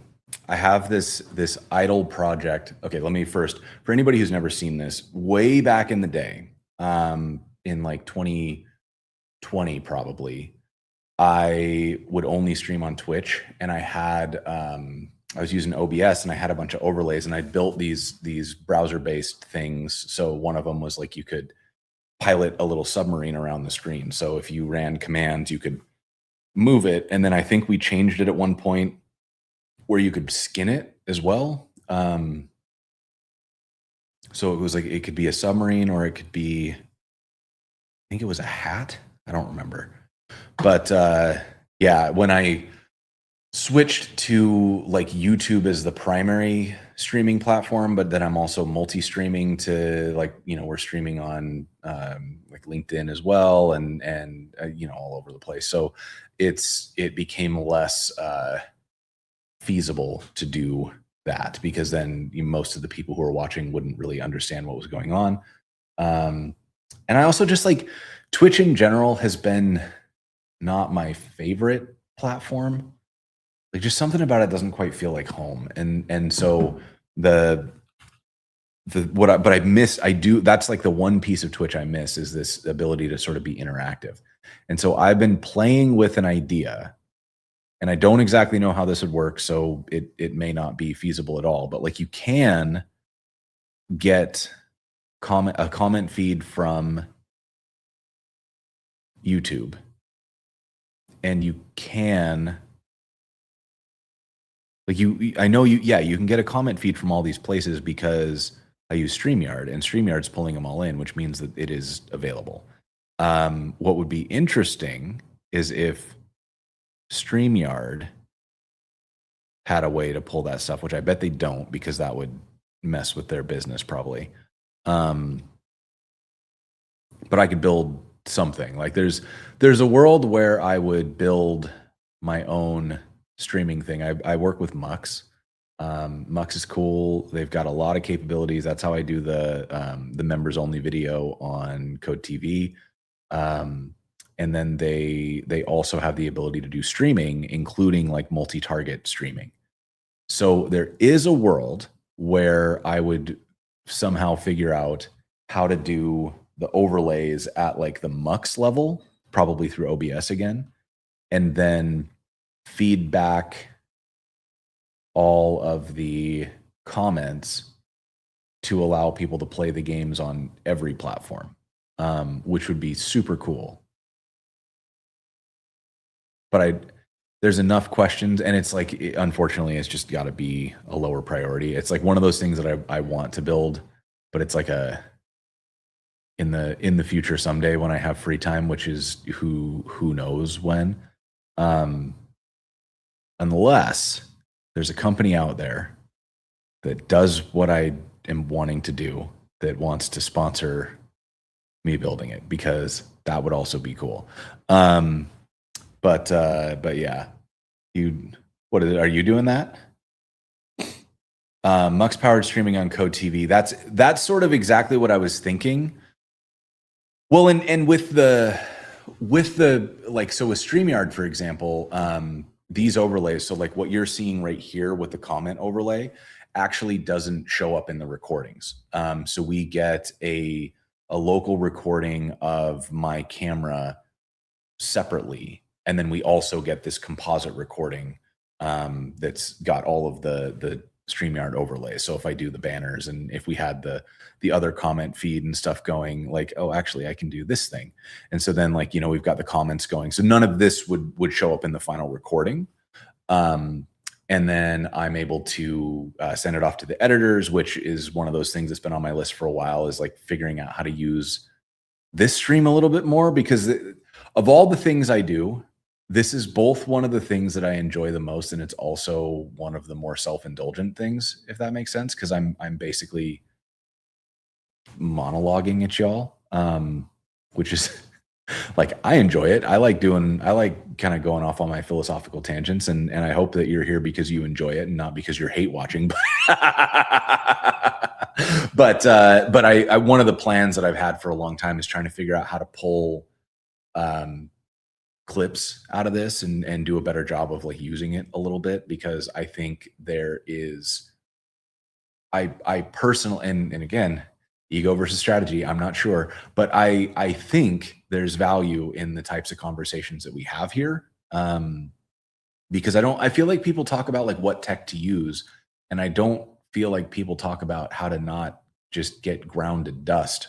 have this idle project. Okay, let me first, for anybody who's never seen this, way back in the day, in like 2020 probably, I would only stream on Twitch, and I was using OBS, and I had a bunch of overlays, and I built these browser based things. So one of them was like you could pilot a little submarine around the screen. So if you ran commands, you could move it. And then I think we changed it at one point where you could skin it as well. So it was like it could be a submarine, or it could be, I think it was a hat. I don't remember. But yeah, when I switched to like YouTube as the primary streaming platform, but then I'm also multi-streaming to, like, we're streaming on like LinkedIn as well, and all over the place. So it became less feasible to do that, because then most of the people who are watching wouldn't really understand what was going on. And I also just like Twitch in general has been not my favorite platform. Like, just something about it doesn't quite feel like home. And so the but I miss, that's like the one piece of Twitch I miss, is this ability to sort of be interactive. And so I've been playing with an idea, and I don't exactly know how this would work, so it may not be feasible at all, but like you can get a comment feed from YouTube, and you can, like, you can get a comment feed from all these places, because I use StreamYard, and StreamYard's pulling them all in, which means that it is available. What would be interesting is if StreamYard had a way to pull that stuff, which I bet they don't, because that would mess with their business probably. But I could build something. Like, there's a world where I would build my own streaming thing. I work with Mux. Mux is cool. They've got a lot of capabilities. That's how I do the members only video on Code TV. And then they also have the ability to do streaming, including like multi-target streaming. So there is a world where I would somehow figure out how to do the overlays at like the Mux level, probably through OBS again, and then feed back all of the comments to allow people to play the games on every platform, which would be super cool. But there's enough questions, and it's like, unfortunately, it's just got to be a lower priority. It's like one of those things that I want to build, but it's like in the future someday when I have free time, which is who knows when, unless there's a company out there that does what I am wanting to do, that wants to sponsor me building it, because that would also be cool. But yeah, are you doing that? Mux powered streaming on Code TV. That's sort of exactly what I was thinking. Well, and with the like, so with StreamYard, for example, these overlays, so like what you're seeing right here with the comment overlay actually doesn't show up in the recordings. So we get a local recording of my camera separately, and then we also get this composite recording that's got all of the StreamYard overlays. So if I do the banners, and if we had the other comment feed and stuff going, like, oh, actually I can do this thing. And so then, like, we've got the comments going. So none of this would show up in the final recording. And then I'm able to send it off to the editors, which is one of those things that's been on my list for a while, is like figuring out how to use this stream a little bit more, because of all the things I do, this is both one of the things that I enjoy the most, and it's also one of the more self-indulgent things, if that makes sense, because I'm basically monologuing at y'all, which is Like, I enjoy it. I like kind of going off on my philosophical tangents, and I hope that you're here because you enjoy it and not because you're hate watching. But one of the plans that I've had for a long time is trying to figure out how to pull um, clips out of this and do a better job of like using it a little bit, because I think there is I personally, and again, ego versus strategy, I'm not sure, but I think there's value in the types of conversations that we have here. Because I feel like people talk about like what tech to use, and I don't feel like people talk about how to not just get ground to dust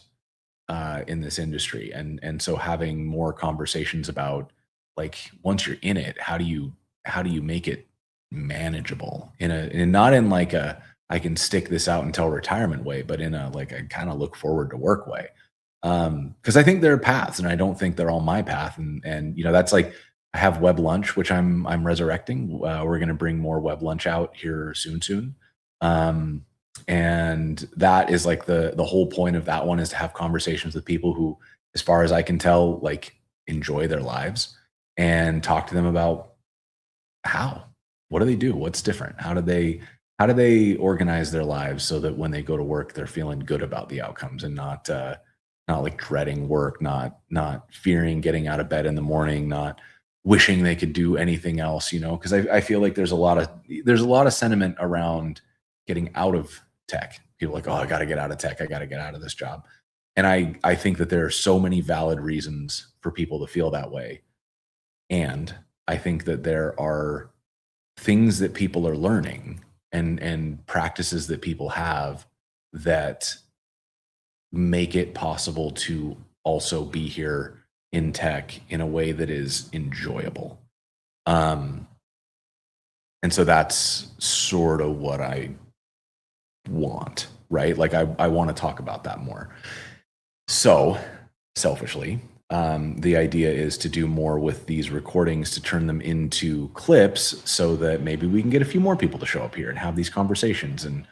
in this industry. And so having more conversations about, like, once you're in it, how do you make it manageable in a, and not in like a I can stick this out until retirement way, but in a like a kind of look forward to work way. Because I think there are paths, and I don't think they're all my path. And that's like, I have web lunch, which I'm resurrecting. We're going to bring more web lunch out here soon. Um, and that is like the whole point of that one, is to have conversations with people who, as far as I can tell, like, enjoy their lives, and talk to them about how, what do they do, what's different, how do they organize their lives so that when they go to work they're feeling good about the outcomes, and not like dreading work, not fearing getting out of bed in the morning, not wishing they could do anything else, because I feel like there's a lot of sentiment around getting out of tech. People are like, oh, I got to get out of tech, I got to get out of this job. And I think that there are so many valid reasons for people to feel that way. And I think that there are things that people are learning, and practices that people have, that make it possible to also be here in tech in a way that is enjoyable. Um, and so that's sort of what I want, right? Like, I want to talk about that more. So, selfishly, the idea is to do more with these recordings, to turn them into clips, so that maybe we can get a few more people to show up here and have these conversations. And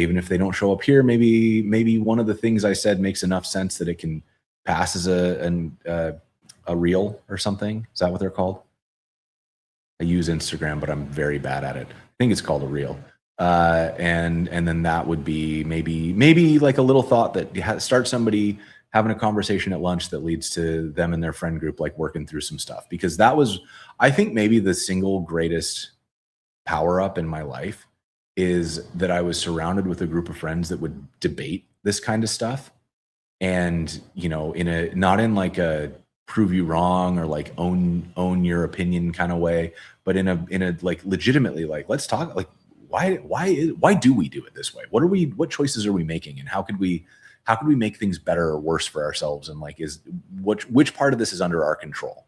even if they don't show up here, maybe one of the things I said makes enough sense that it can pass as a reel or something. Is that what they're called? I use Instagram, but I'm very bad at it. I think it's called a reel. And then that would be maybe like a little thought that start somebody having a conversation at lunch that leads to them and their friend group like working through some stuff. Because that was, I think, maybe the single greatest power up in my life, is that I was surrounded with a group of friends that would debate this kind of stuff. And in a, not in like a prove you wrong or like own your opinion kind of way, but in a like legitimately, like, let's talk, like, why do we do it this way? What choices are we making, and how could we make things better or worse for ourselves? And like, which part of this is under our control?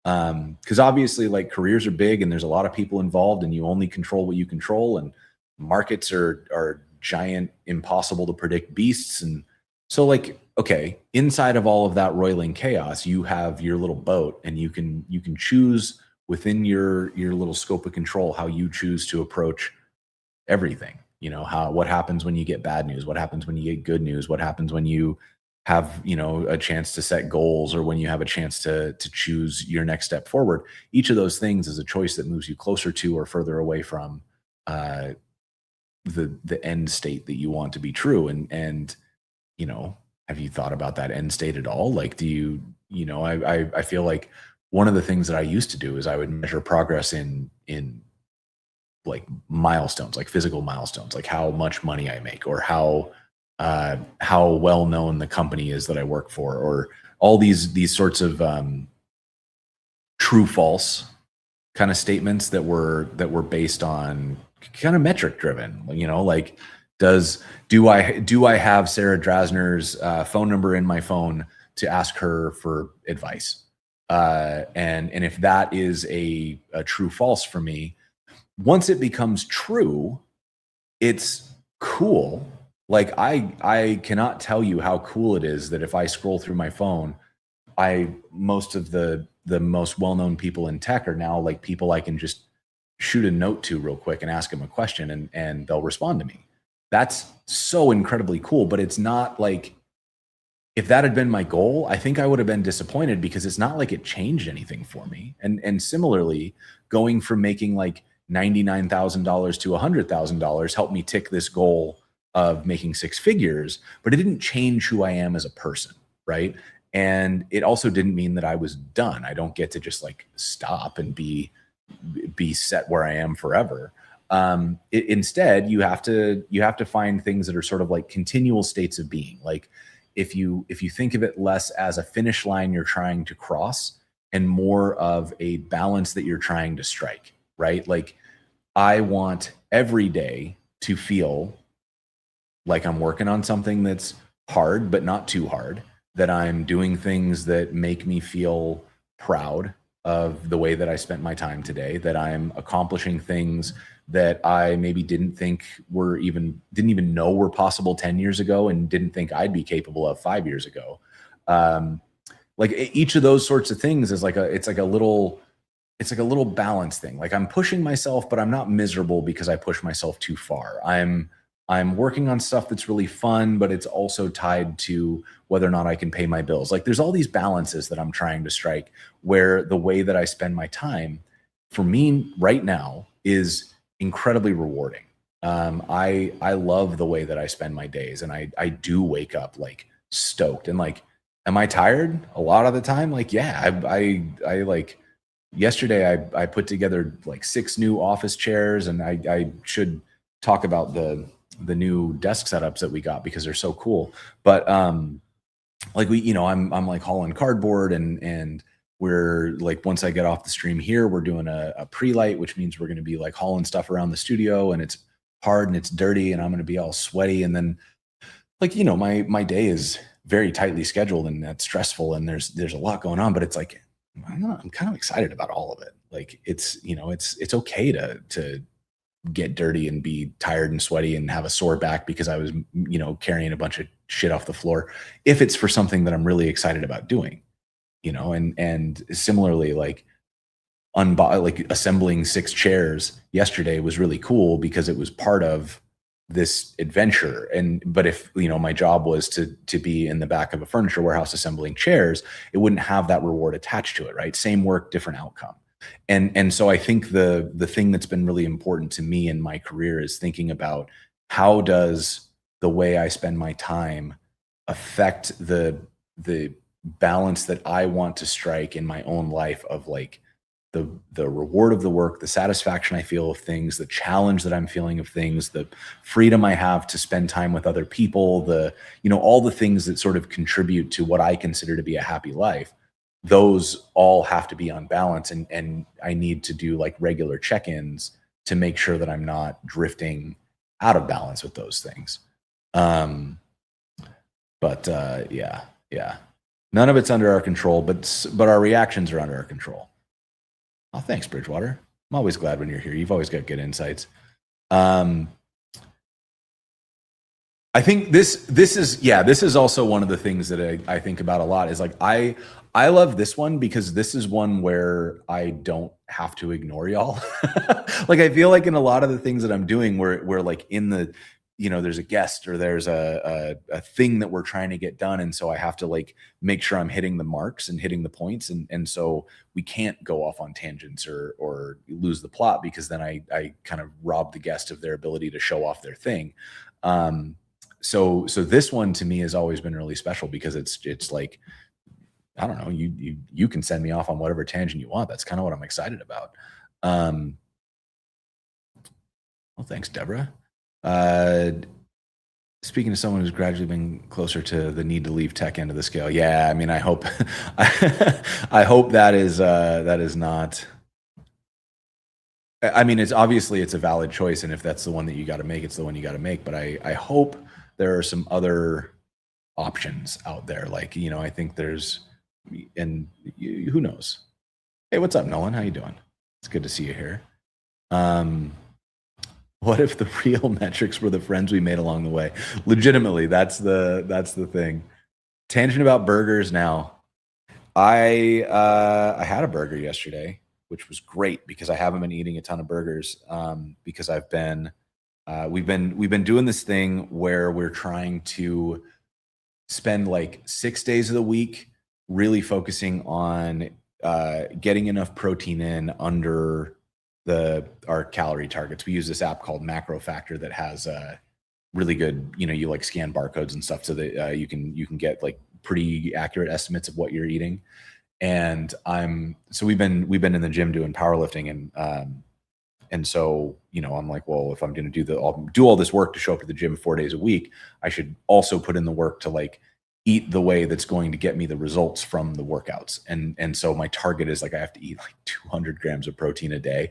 Because obviously, like, careers are big and there's a lot of people involved, and you only control what you control, and markets are giant, impossible to predict beasts. And so, like, okay, inside of all of that roiling chaos, you have your little boat, and you can choose within your little scope of control how you choose to approach everything. What happens when you get bad news, what happens when you get good news, what happens when you have a chance to set goals, or when you have a chance to choose your next step forward. Each of those things is a choice that moves you closer to or further away from uh, the end state that you want to be true. And have you thought about that end state at all? Like, do I feel like one of the things that I used to do is I would measure progress in like milestones, like physical milestones, like how much money I make, or how well known the company is that I work for, or all these sorts of true false kind of statements that were based on kind of metric driven. Like, do I have Sarah Drasner's phone number in my phone to ask her for advice? And if that is a true false for me, once it becomes true, it's cool. Like, I cannot tell you how cool it is that if I scroll through my phone, most of the most well-known people in tech are now like people I can just shoot a note to real quick and ask them a question, and they'll respond to me. That's so incredibly cool, but it's not if that had been my goal, I think I would have been disappointed because it's not like it changed anything for me. And similarly, going from making like $99,000 to $100,000 helped me tick this goal of making six figures, but it didn't change who I am as a person, right? And it also didn't mean that I was done. I don't get to just like stop and be set where I am forever. Instead, you have to find things that are sort of like continual states of being. Like if you think of it less as a finish line you're trying to cross and more of a balance that you're trying to strike, right? Like I want every day to feel like I'm working on something that's hard, but not too hard, that I'm doing things that make me feel proud of the way that I spent my time today, that I'm accomplishing things that I maybe didn't even know were possible 10 years ago and didn't think I'd be capable of 5 years ago. Um, like each of those sorts of things is it's like a little balance thing. Like I'm pushing myself, but I'm not miserable because I push myself too far. I'm working on stuff that's really fun, but it's also tied to whether or not I can pay my bills. Like there's all these balances that I'm trying to strike where the way that I spend my time for me right now is incredibly rewarding. I love the way that I spend my days, and I do wake up like stoked and like, am I tired a lot of the time? Like, yeah, I like yesterday I put together like six new office chairs, and I should talk about the new desk setups that we got because they're so cool. But like I'm like hauling cardboard, and we're like, once I get off the stream here, we're doing a pre-light, which means we're going to be like hauling stuff around the studio, and it's hard and it's dirty, and I'm going to be all sweaty. And then like, my day is very tightly scheduled, and that's stressful, and there's a lot going on, but it's like, I'm kind of excited about all of it. Like it's okay to get dirty and be tired and sweaty and have a sore back because I was, carrying a bunch of shit off the floor, if it's for something that I'm really excited about doing, and similarly, like like assembling six chairs yesterday was really cool because it was part of this adventure. But if my job was to be in the back of a furniture warehouse assembling chairs, it wouldn't have that reward attached to it, right? Same work, different outcome. And so I think the thing that's been really important to me in my career is thinking about, how does the way I spend my time affect the balance that I want to strike in my own life, of like the reward of the work, the satisfaction I feel of things, the challenge that I'm feeling of things, the freedom I have to spend time with other people, all the things that sort of contribute to what I consider to be a happy life. Those all have to be on balance, and I need to do like regular check-ins to make sure that I'm not drifting out of balance with those things. Yeah. None of it's under our control, but our reactions are under our control. Oh, thanks, Bridgewater. I'm always glad when you're here. You've always got good insights. I think this is also one of the things that I think about a lot, is like I love this one because this is one where I don't have to ignore y'all. Like I feel like in a lot of the things that I'm doing, we're like in the, there's a guest or there's a thing that we're trying to get done, and so I have to like make sure I'm hitting the marks and hitting the points, and so we can't go off on tangents or lose the plot, because then I kind of rob the guest of their ability to show off their thing. So this one to me has always been really special because it's like, I don't know, you can send me off on whatever tangent you want. That's kind of what I'm excited about. Well, thanks, Deborah. Speaking to someone who's gradually been closer to the need to leave tech end of the scale. Yeah, I mean, I hope I hope that is not. I mean, it's a valid choice, and if that's the one that you got to make, it's the one you got to make. But I hope there are some other options out there. Like, I think there's, and who knows? Hey, what's up, Nolan? How you doing? It's good to see you here. What if the real metrics were the friends we made along the way? Legitimately, that's the thing. Tangent about burgers now. I had a burger yesterday, which was great because I haven't been eating a ton of burgers, because we've been doing this thing where we're trying to spend like 6 days of the week really focusing on getting enough protein in under our calorie targets. We use this app called Macro Factor that has really good, you like scan barcodes and stuff so that you can get like pretty accurate estimates of what you're eating. And we've been in the gym doing powerlifting, and so, I'm like, well, if I'm going to I'll do all this work to show up to the gym 4 days a week, I should also put in the work to like eat the way that's going to get me the results from the workouts. And so my target is like, I have to eat like 200 grams of protein a day.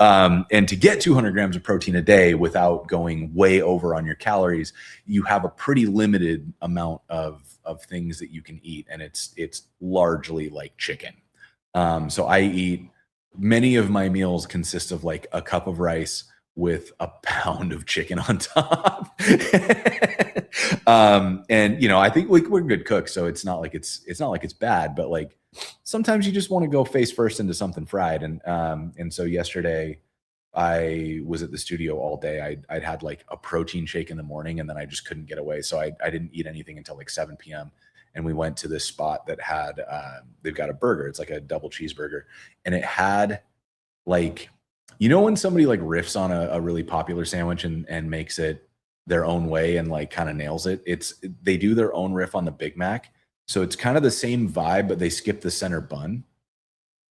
And to get 200 grams of protein a day without going way over on your calories, you have a pretty limited amount of things that you can eat. And it's largely like chicken. So many of my meals consist of like a cup of rice with a pound of chicken on top. And I think we're good cooks, so it's not like it's bad, but like sometimes you just want to go face first into something fried. And so yesterday I was at the studio all day. I'd had like a protein shake in the morning, and then I just couldn't get away. So I didn't eat anything until like 7 p.m. And we went to this spot that had, they've got a burger. It's like a double cheeseburger. And it had like, when somebody like riffs on a really popular sandwich and makes it their own way and like kind of nails it. They do their own riff on the Big Mac. So it's kind of the same vibe, but they skip the center bun.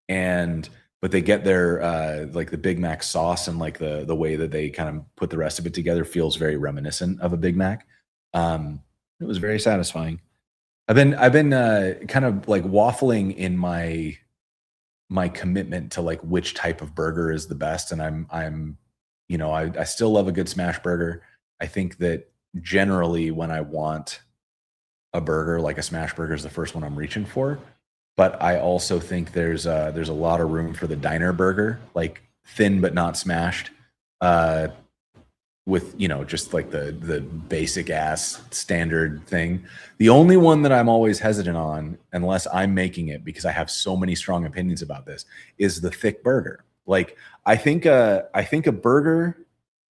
But they get their like the Big Mac sauce, and like the way that they kind of put the rest of it together feels very reminiscent of a Big Mac. It was very satisfying. I've been kind of like waffling in my commitment to like which type of burger is the best, and I still love a good smash burger. I think that generally when I want a burger, like a smash burger is the first one I'm reaching for. But I also think there's a lot of room for the diner burger, like thin but not smashed, with just like the basic ass standard thing. The only one that I'm always hesitant on, unless I'm making it, because I have so many strong opinions about this, is the thick burger. Like I think a burger,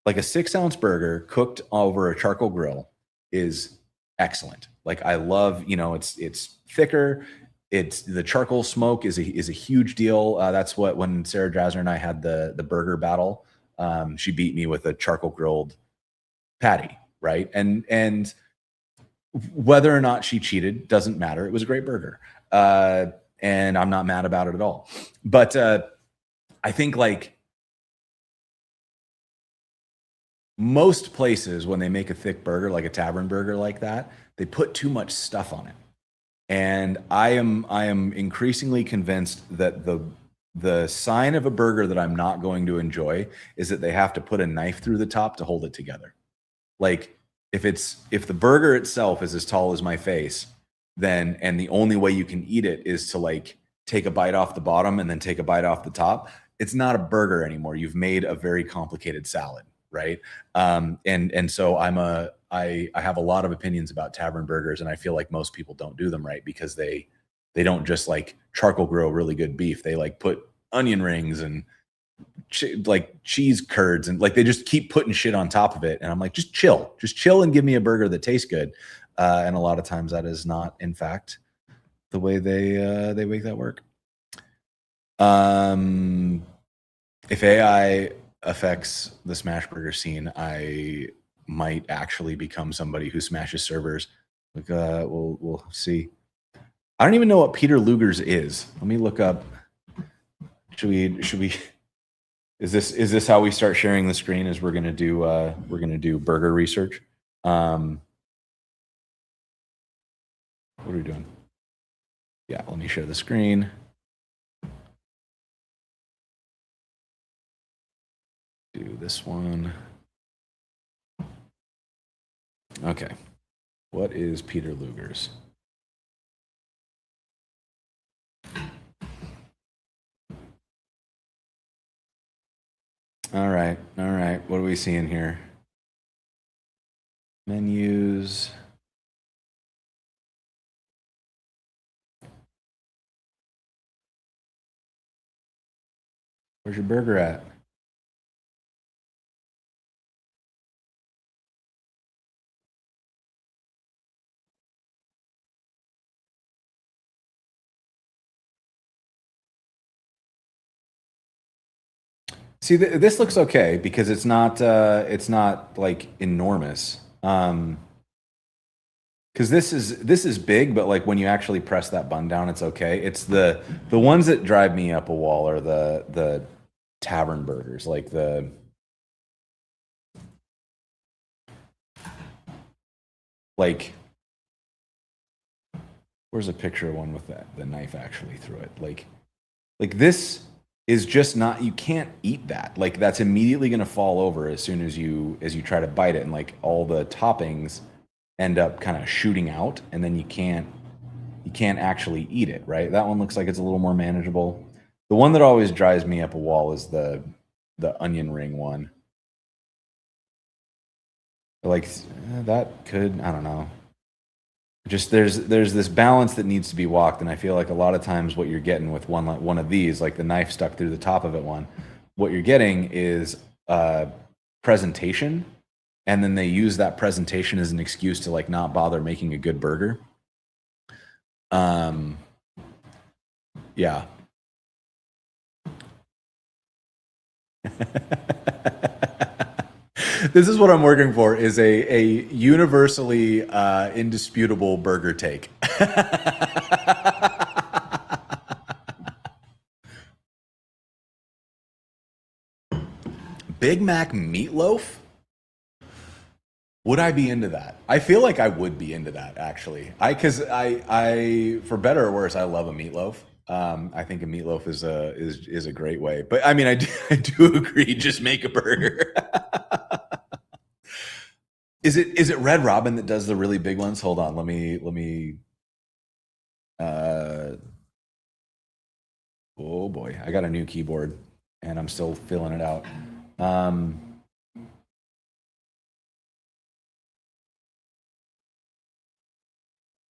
like a 6-ounce burger cooked over a charcoal grill, is excellent. Like I love, it's thicker. It's the charcoal smoke is a huge deal. That's what, when Sarah Drasner and I had the burger battle, she beat me with a charcoal grilled patty, right? And whether or not she cheated doesn't matter. It was a great burger, and I'm not mad about it at all. But I think like most places, when they make a thick burger, like a tavern burger like that, they put too much stuff on it. And I am increasingly convinced that the sign of a burger that I'm not going to enjoy is that they have to put a knife through the top to hold it together. Like if the burger itself is as tall as my face, then, and the only way you can eat it is to like take a bite off the bottom and then take a bite off the top, it's not a burger anymore. You've made a very complicated salad, right? And so I have a lot of opinions about tavern burgers, and I feel like most people don't do them right, because they don't just like charcoal grill really good beef. They like put onion rings and like cheese curds, and like they just keep putting shit on top of it. And I'm like, just chill and give me a burger that tastes good. And a lot of times that is not, in fact, the way they make that work. If AI affects the smash burger scene, I might actually become somebody who smashes servers. Like, we'll see. I don't even know what Peter Luger's is. Let me look up. Should we? Is this how we start sharing the screen? Is we're gonna do burger research? What are we doing? Yeah, let me share the screen. Do this one. Okay. What is Peter Luger's? All right. What are we seeing here? Menus. Where's your burger at? See, this looks okay because it's not like enormous. Because this is big, but like when you actually press that bun down, it's okay. It's the ones that drive me up a wall are the tavern burgers, like where's a picture of one with the knife actually through it? Like this is just not, you can't eat that. Like that's immediately going to fall over as soon as you try to bite it, and like all the toppings end up kind of shooting out, and then you can't actually eat it, right? That one looks like it's a little more manageable. The one that always drives me up a wall is the onion ring one. Like that could, I don't know. Just there's this balance that needs to be walked, and I feel like a lot of times what you're getting with one of these, like the knife stuck through the top of it one, what you're getting is presentation, and then they use that presentation as an excuse to like not bother making a good burger. Yeah. This is what I'm working for, is a universally indisputable burger take. Big Mac meatloaf? Would I be into that? I feel like I would be into that actually. Because I for better or worse, I love a meatloaf. I think a meatloaf is a great way. But I mean, I do agree. Just make a burger. Is it Red Robin that does the really big ones? Hold on, let me. Oh boy, I got a new keyboard, and I'm still filling it out.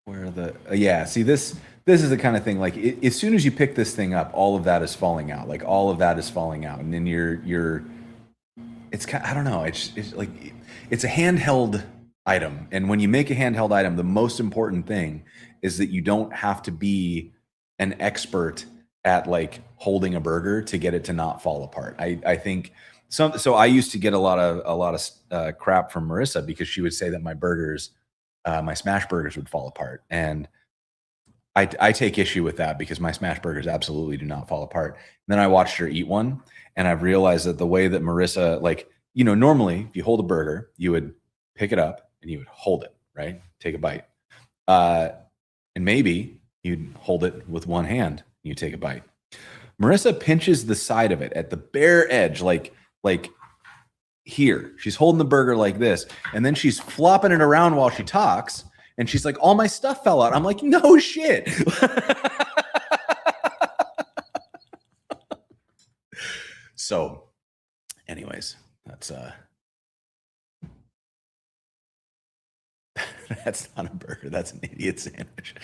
Where the yeah, see this is the kind of thing, like as soon as you pick this thing up, all of that is falling out. Like all of that is falling out, and then you're it's kind, I don't know, it's like it's a handheld item, and when you make a handheld item, the most important thing is that you don't have to be an expert at like holding a burger to get it to not fall apart. I think so I used to get a lot of crap from Marissa because she would say that my burgers, my smash burgers, would fall apart, and I take issue with that because my smash burgers absolutely do not fall apart. And then I watched her eat one, and I've realized that the way that Marissa, like, normally if you hold a burger, you would pick it up and you would hold it, right? Take a bite. And maybe you'd hold it with one hand and you take a bite. Marissa pinches the side of it at the bare edge, like here. She's holding the burger like this, and then she's flopping it around while she talks. And she's like, all my stuff fell out. I'm like, no shit. So, anyways, that's that's not a burger. That's an idiot sandwich.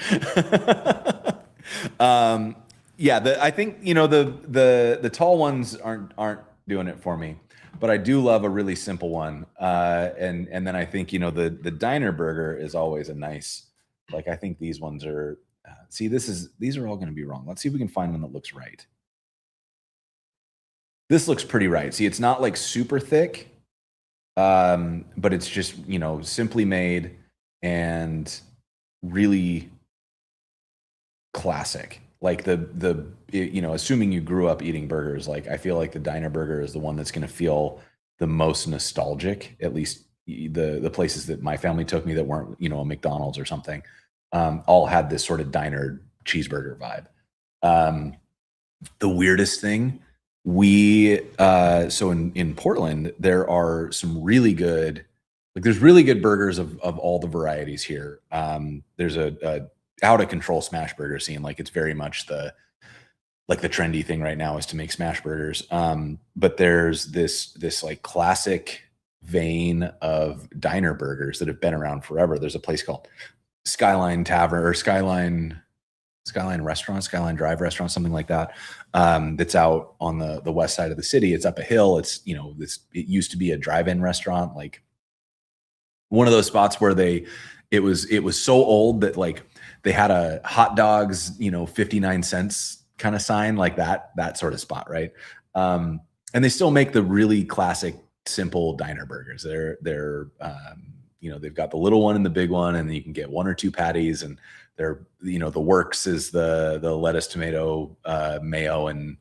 Yeah, I think the tall ones aren't doing it for me, but I do love a really simple one. And then I think the diner burger is always a nice. Like I think these ones are. See, these are all going to be wrong. Let's see if we can find one that looks right. This looks pretty right. See, it's not like super thick, but it's just simply made and really classic. Like assuming you grew up eating burgers, like I feel like the diner burger is the one that's going to feel the most nostalgic. At least the places that my family took me that weren't a McDonald's or something, all had this sort of diner cheeseburger vibe. The weirdest thing, so in Portland there are some really good, like there's really good burgers of all the varieties here. There's a out of control smash burger scene. Like it's very much the trendy thing right now is to make smash burgers. But there's this like classic vein of diner burgers that have been around forever. There's a place called Skyline Tavern or Skyline Restaurant, Skyline Drive Restaurant, something like that. That's out on the west side of the city. It's up a hill. It's it used to be a drive-in restaurant, like one of those spots where it was so old that like they had a hot dogs 59 cents kind of sign, like that sort of spot, right? and they still make the really classic, simple diner burgers. They've got the little one and the big one, and you can get 1 or 2 patties, and the works is the lettuce, tomato, mayo, and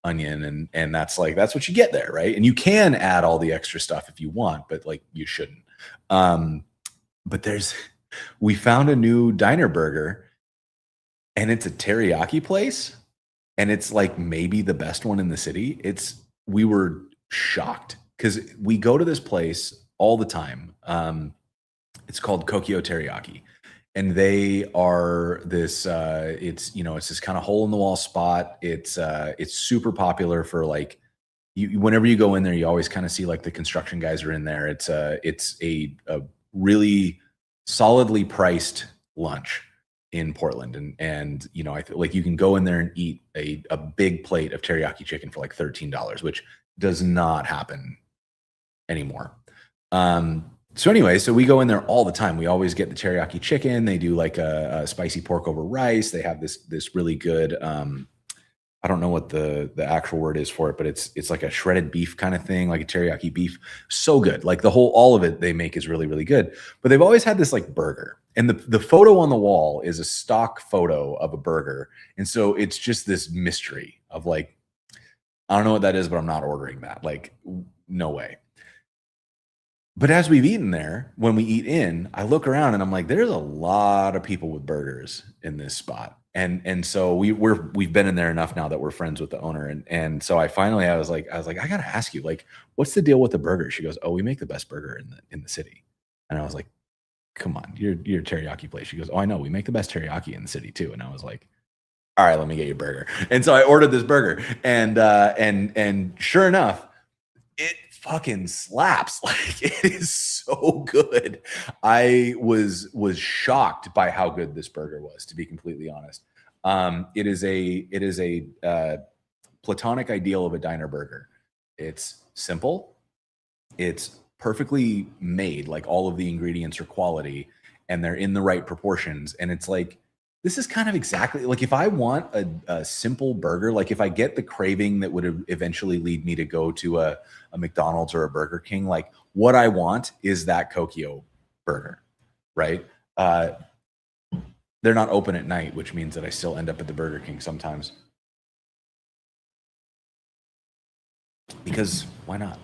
onion, and that's what you get there, right? And you can add all the extra stuff if you want, but like you shouldn't. But we found a new diner burger, and it's a teriyaki place, and it's like maybe the best one in the city. We were shocked because we go to this place all the time. It's called Kokyo Teriyaki, and they are this. It's this kind of hole in the wall spot. It's super popular for like whenever you go in there, you always kind of see like the construction guys are in there. It's a really solidly priced lunch in Portland, and I like you can go in there and eat a big plate of teriyaki chicken for like $13, which does not happen anymore. So anyway, so we go in there all the time. We always get the teriyaki chicken. They do like a spicy pork over rice. They have this really good, I don't know what the actual word is for it, but it's like a shredded beef kind of thing, like a teriyaki beef. So good. Like all of it they make is really, really good. But they've always had this like burger. And the photo on the wall is a stock photo of a burger. And so it's just this mystery of like, I don't know what that is, but I'm not ordering that. Like, no way. But as we've eaten there, when we eat in, I look around and I'm like, there's a lot of people with burgers in this spot. And so we've been in there enough now that we're friends with the owner. And so I was like, I gotta ask you, like, what's the deal with the burger? She goes, oh, we make the best burger in the city. And I was like, come on, you're a teriyaki place. She goes, oh, I know, we make the best teriyaki in the city too. And I was like, all right, let me get you a burger. And so I ordered this burger, and sure enough, it fucking slaps. Like, it is so good. I was shocked by how good this burger was, to be completely honest. It is a platonic ideal of a diner burger. It's simple. It's perfectly made. Like, all of the ingredients are quality and they're in the right proportions. And it's like, this is kind of exactly like if I want a simple burger, like if I get the craving that would eventually lead me to go to a McDonald's or a Burger King, like what I want is that Kokyo burger, right? They're not open at night, which means that I still end up at the Burger King sometimes. Because why not?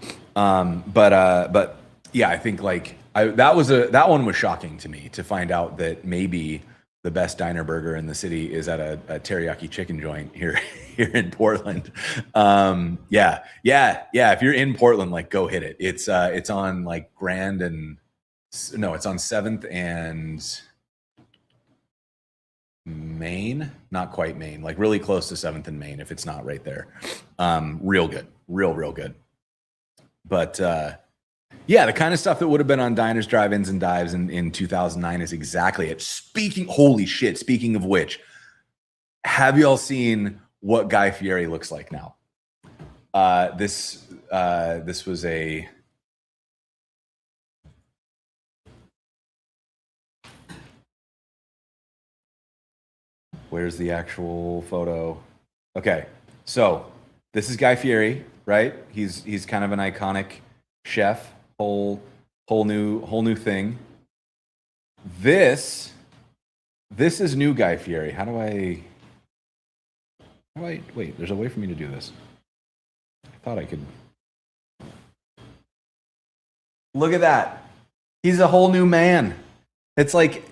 But yeah, I think like that one was shocking to me, to find out that maybe the best diner burger in the city is at a teriyaki chicken joint here in Portland. Yeah. If you're in Portland, like, go hit it. It's on like Grand and no, it's on 7th and Main, not quite Main, like really close to 7th and Main, if it's not right there. Real good, real good. But yeah, the kind of stuff that would have been on diners, drive-ins, and dives in 2009 is exactly it. Holy shit, speaking of which, have y'all seen what Guy Fieri looks like now? This was a... Where's the actual photo? Okay, so this is Guy Fieri, right? He's kind of an iconic chef. Whole new thing. This is new Guy Fieri. How do I wait? There's a way for me to do this. I thought I could. Look at that. He's a whole new man. It's like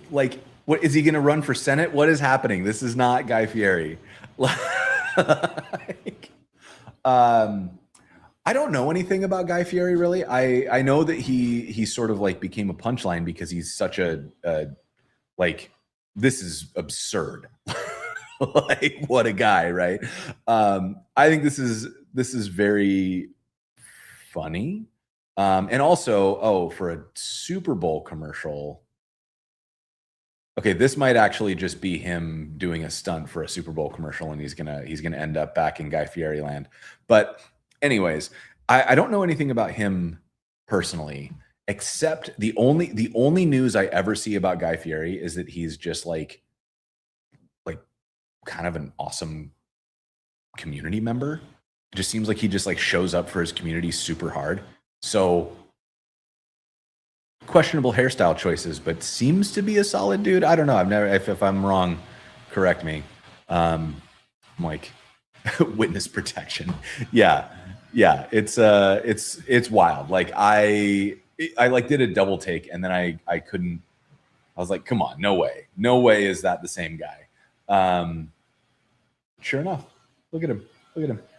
what is he going to run for Senate? What is happening? This is not Guy Fieri. I don't know anything about Guy Fieri, really. I know that he sort of like became a punchline because he's such a like, this is absurd. Like, what a guy, right? I think this is very funny. And also, for a Super Bowl commercial. Okay, this might actually just be him doing a stunt for a Super Bowl commercial, and he's gonna end up back in Guy Fieri land. But anyways, I don't know anything about him personally, except the only news I ever see about Guy Fieri is that he's just like kind of an awesome community member. It just seems like he just like shows up for his community super hard. So questionable hairstyle choices, but seems to be a solid dude. I don't know. I've never, if I'm wrong, correct me. I'm like witness protection. Yeah. Yeah. It's wild. Like I like did a double take and then I couldn't, I was like, come on, no way is that the same guy. Sure enough, look at him,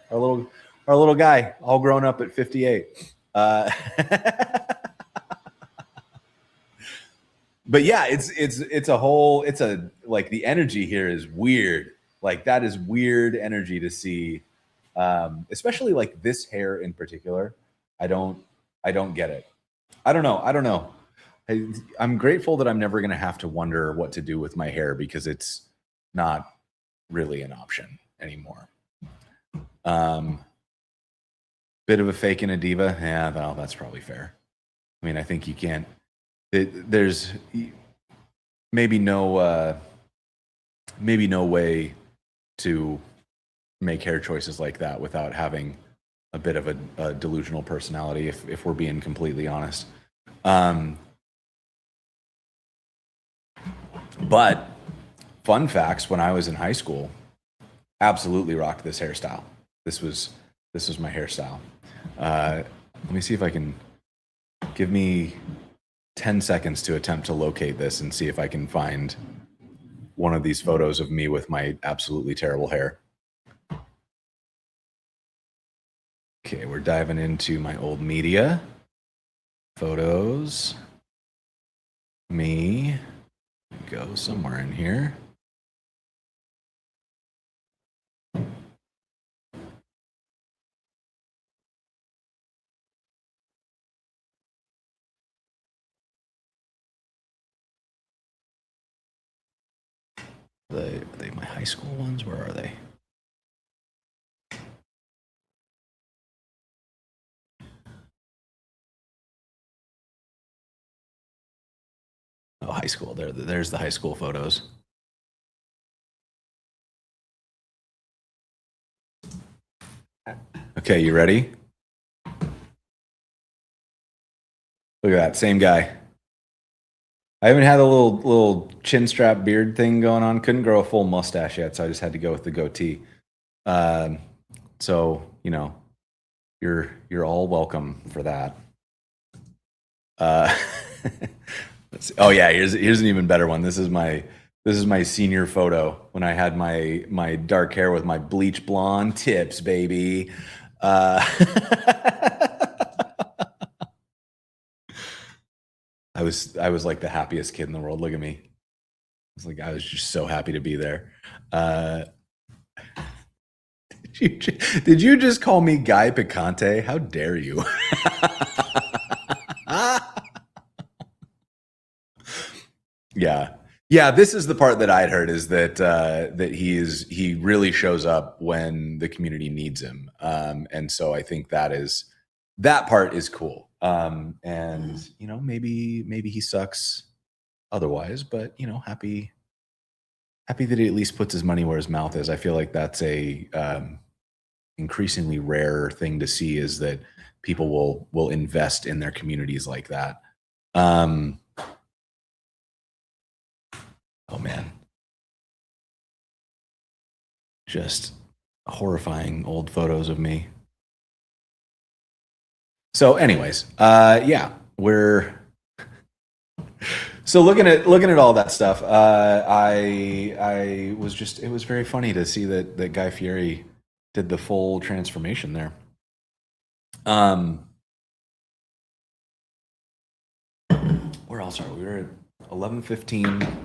our little guy, all grown up at 58. But yeah, it's a whole, it's a, like the energy here is weird. Like that is weird energy to see, especially like this hair in particular. I don't get it. I don't know. I'm grateful that I'm never going to have to wonder what to do with my hair because it's not really an option anymore. Bit of a fake and a diva. Yeah, well, that's probably fair. I mean, I think you can't, there's maybe no way to make hair choices like that without having a bit of a delusional personality, if we're being completely honest. But fun facts, when I was in high school, absolutely rocked this hairstyle. This was my hairstyle. Let me see if I can, give me 10 seconds to attempt to locate this and see if I can find one of these photos of me with my absolutely terrible hair. Okay, we're diving into my old media. Photos. Me. Go somewhere in here. Are they my high school ones? Where are they? Oh, high school. There's the high school photos. Okay, you ready? Look at that, same guy. I haven't had a little chin strap beard thing going on. Couldn't grow a full mustache yet, so I just had to go with the goatee. So you know, you're all welcome for that. Let's see. Oh yeah, here's an even better one. This is my senior photo when I had my dark hair with my bleach blonde tips, baby. I was like the happiest kid in the world. Look at me. I was just so happy to be there. Did you just call me Guy Picante? How dare you? Yeah. This is the part that I'd heard, is that he really shows up when the community needs him, and so I think that part is cool. And you know, maybe he sucks otherwise, but you know, happy that he at least puts his money where his mouth is. I feel like that's a increasingly rare thing to see, is that people will invest in their communities like that. Oh man, just horrifying old photos of me. So anyways, yeah, we're so looking at all that stuff. I was just, it was very funny to see that Guy Fieri did the full transformation there. Where else are we? We're at 11:15.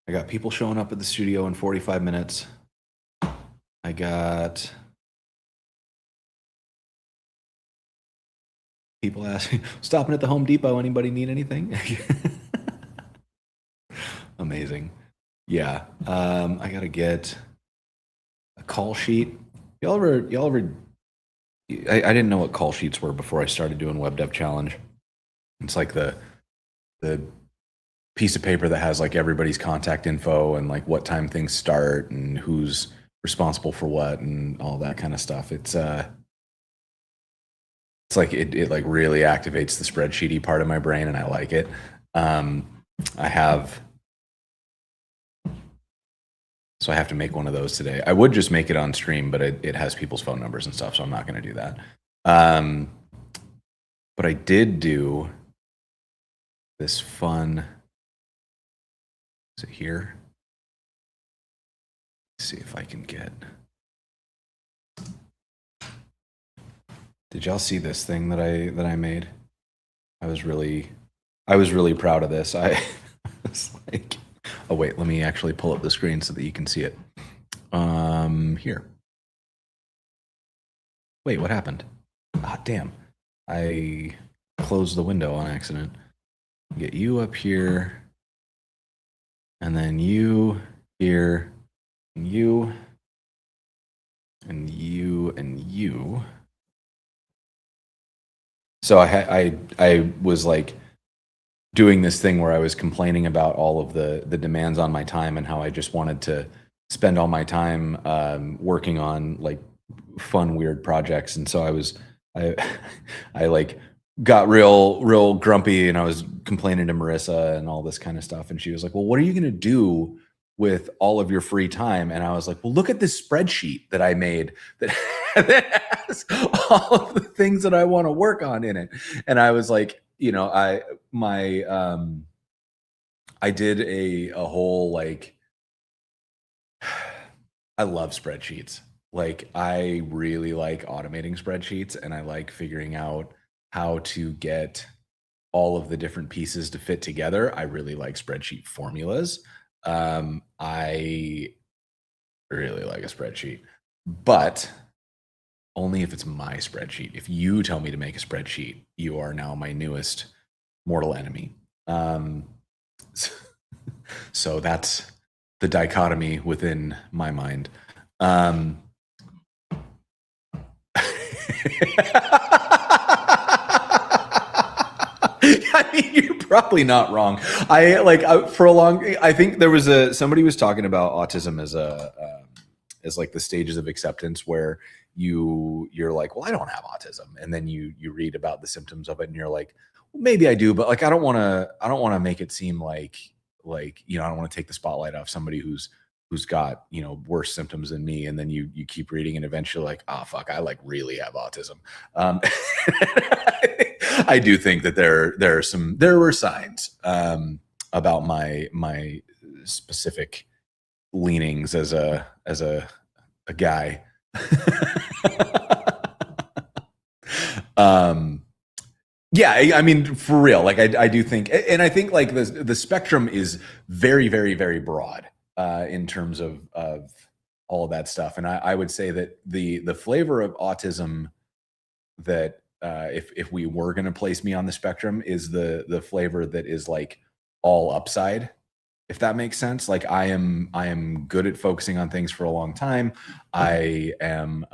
I got people showing up at the studio in 45 minutes. I got people asking, stopping at the Home Depot, anybody need anything? Amazing. Yeah. I gotta get a call sheet. Y'all ever I didn't know what call sheets were before I started doing Web Dev Challenge. It's like the piece of paper that has like everybody's contact info and like what time things start and who's responsible for what and all that kind of stuff. It's like it like really activates the spreadsheety part of my brain, and I like it. I have to make one of those today. I would just make it on stream, but it has people's phone numbers and stuff, so I'm not going to do that. But I did do this fun. Is it here? Let's see if I can get. Did y'all see this thing that I made? I was really proud of this. I was like, oh wait, let me actually pull up the screen so that you can see it. Here. Wait, what happened? Ah, damn. I closed the window on accident. Get you up here. And then you here. And you. And you. And you. So I was like doing this thing where I was complaining about all of the demands on my time and how I just wanted to spend all my time working on like fun, weird projects. And so I like got real grumpy, and I was complaining to Marissa and all this kind of stuff. And she was like, well, what are you going to do with all of your free time? And I was like, well, look at this spreadsheet that I made that has all of the things that I want to work on in it. And I was like, you know, I did a whole like, I love spreadsheets. Like I really like automating spreadsheets, and I like figuring out how to get all of the different pieces to fit together. I really like spreadsheet formulas. I really like a spreadsheet, but only if it's my spreadsheet. If you tell me to make a spreadsheet, you are now my newest mortal enemy. So that's the dichotomy within my mind. I mean, you're probably not wrong. For a long, I think there was somebody was talking about autism as like the stages of acceptance, where you're like, well, I don't have autism, and then you read about the symptoms of it, and you're like, well, maybe I do, but like I don't want to make it seem like you know, I don't want to take the spotlight off somebody who's got, you know, worse symptoms than me. And then you keep reading, and eventually like, oh fuck, I like really have autism. I do think that there were signs about my specific leanings as a guy. Yeah, I mean, for real, like I do think, and I think like the spectrum is very, very, very broad in terms of all of that stuff. And I would say that the flavor of autism that if we were going to place me on the spectrum is the flavor that is like all upside, if that makes sense. Like I am good at focusing on things for a long time. I am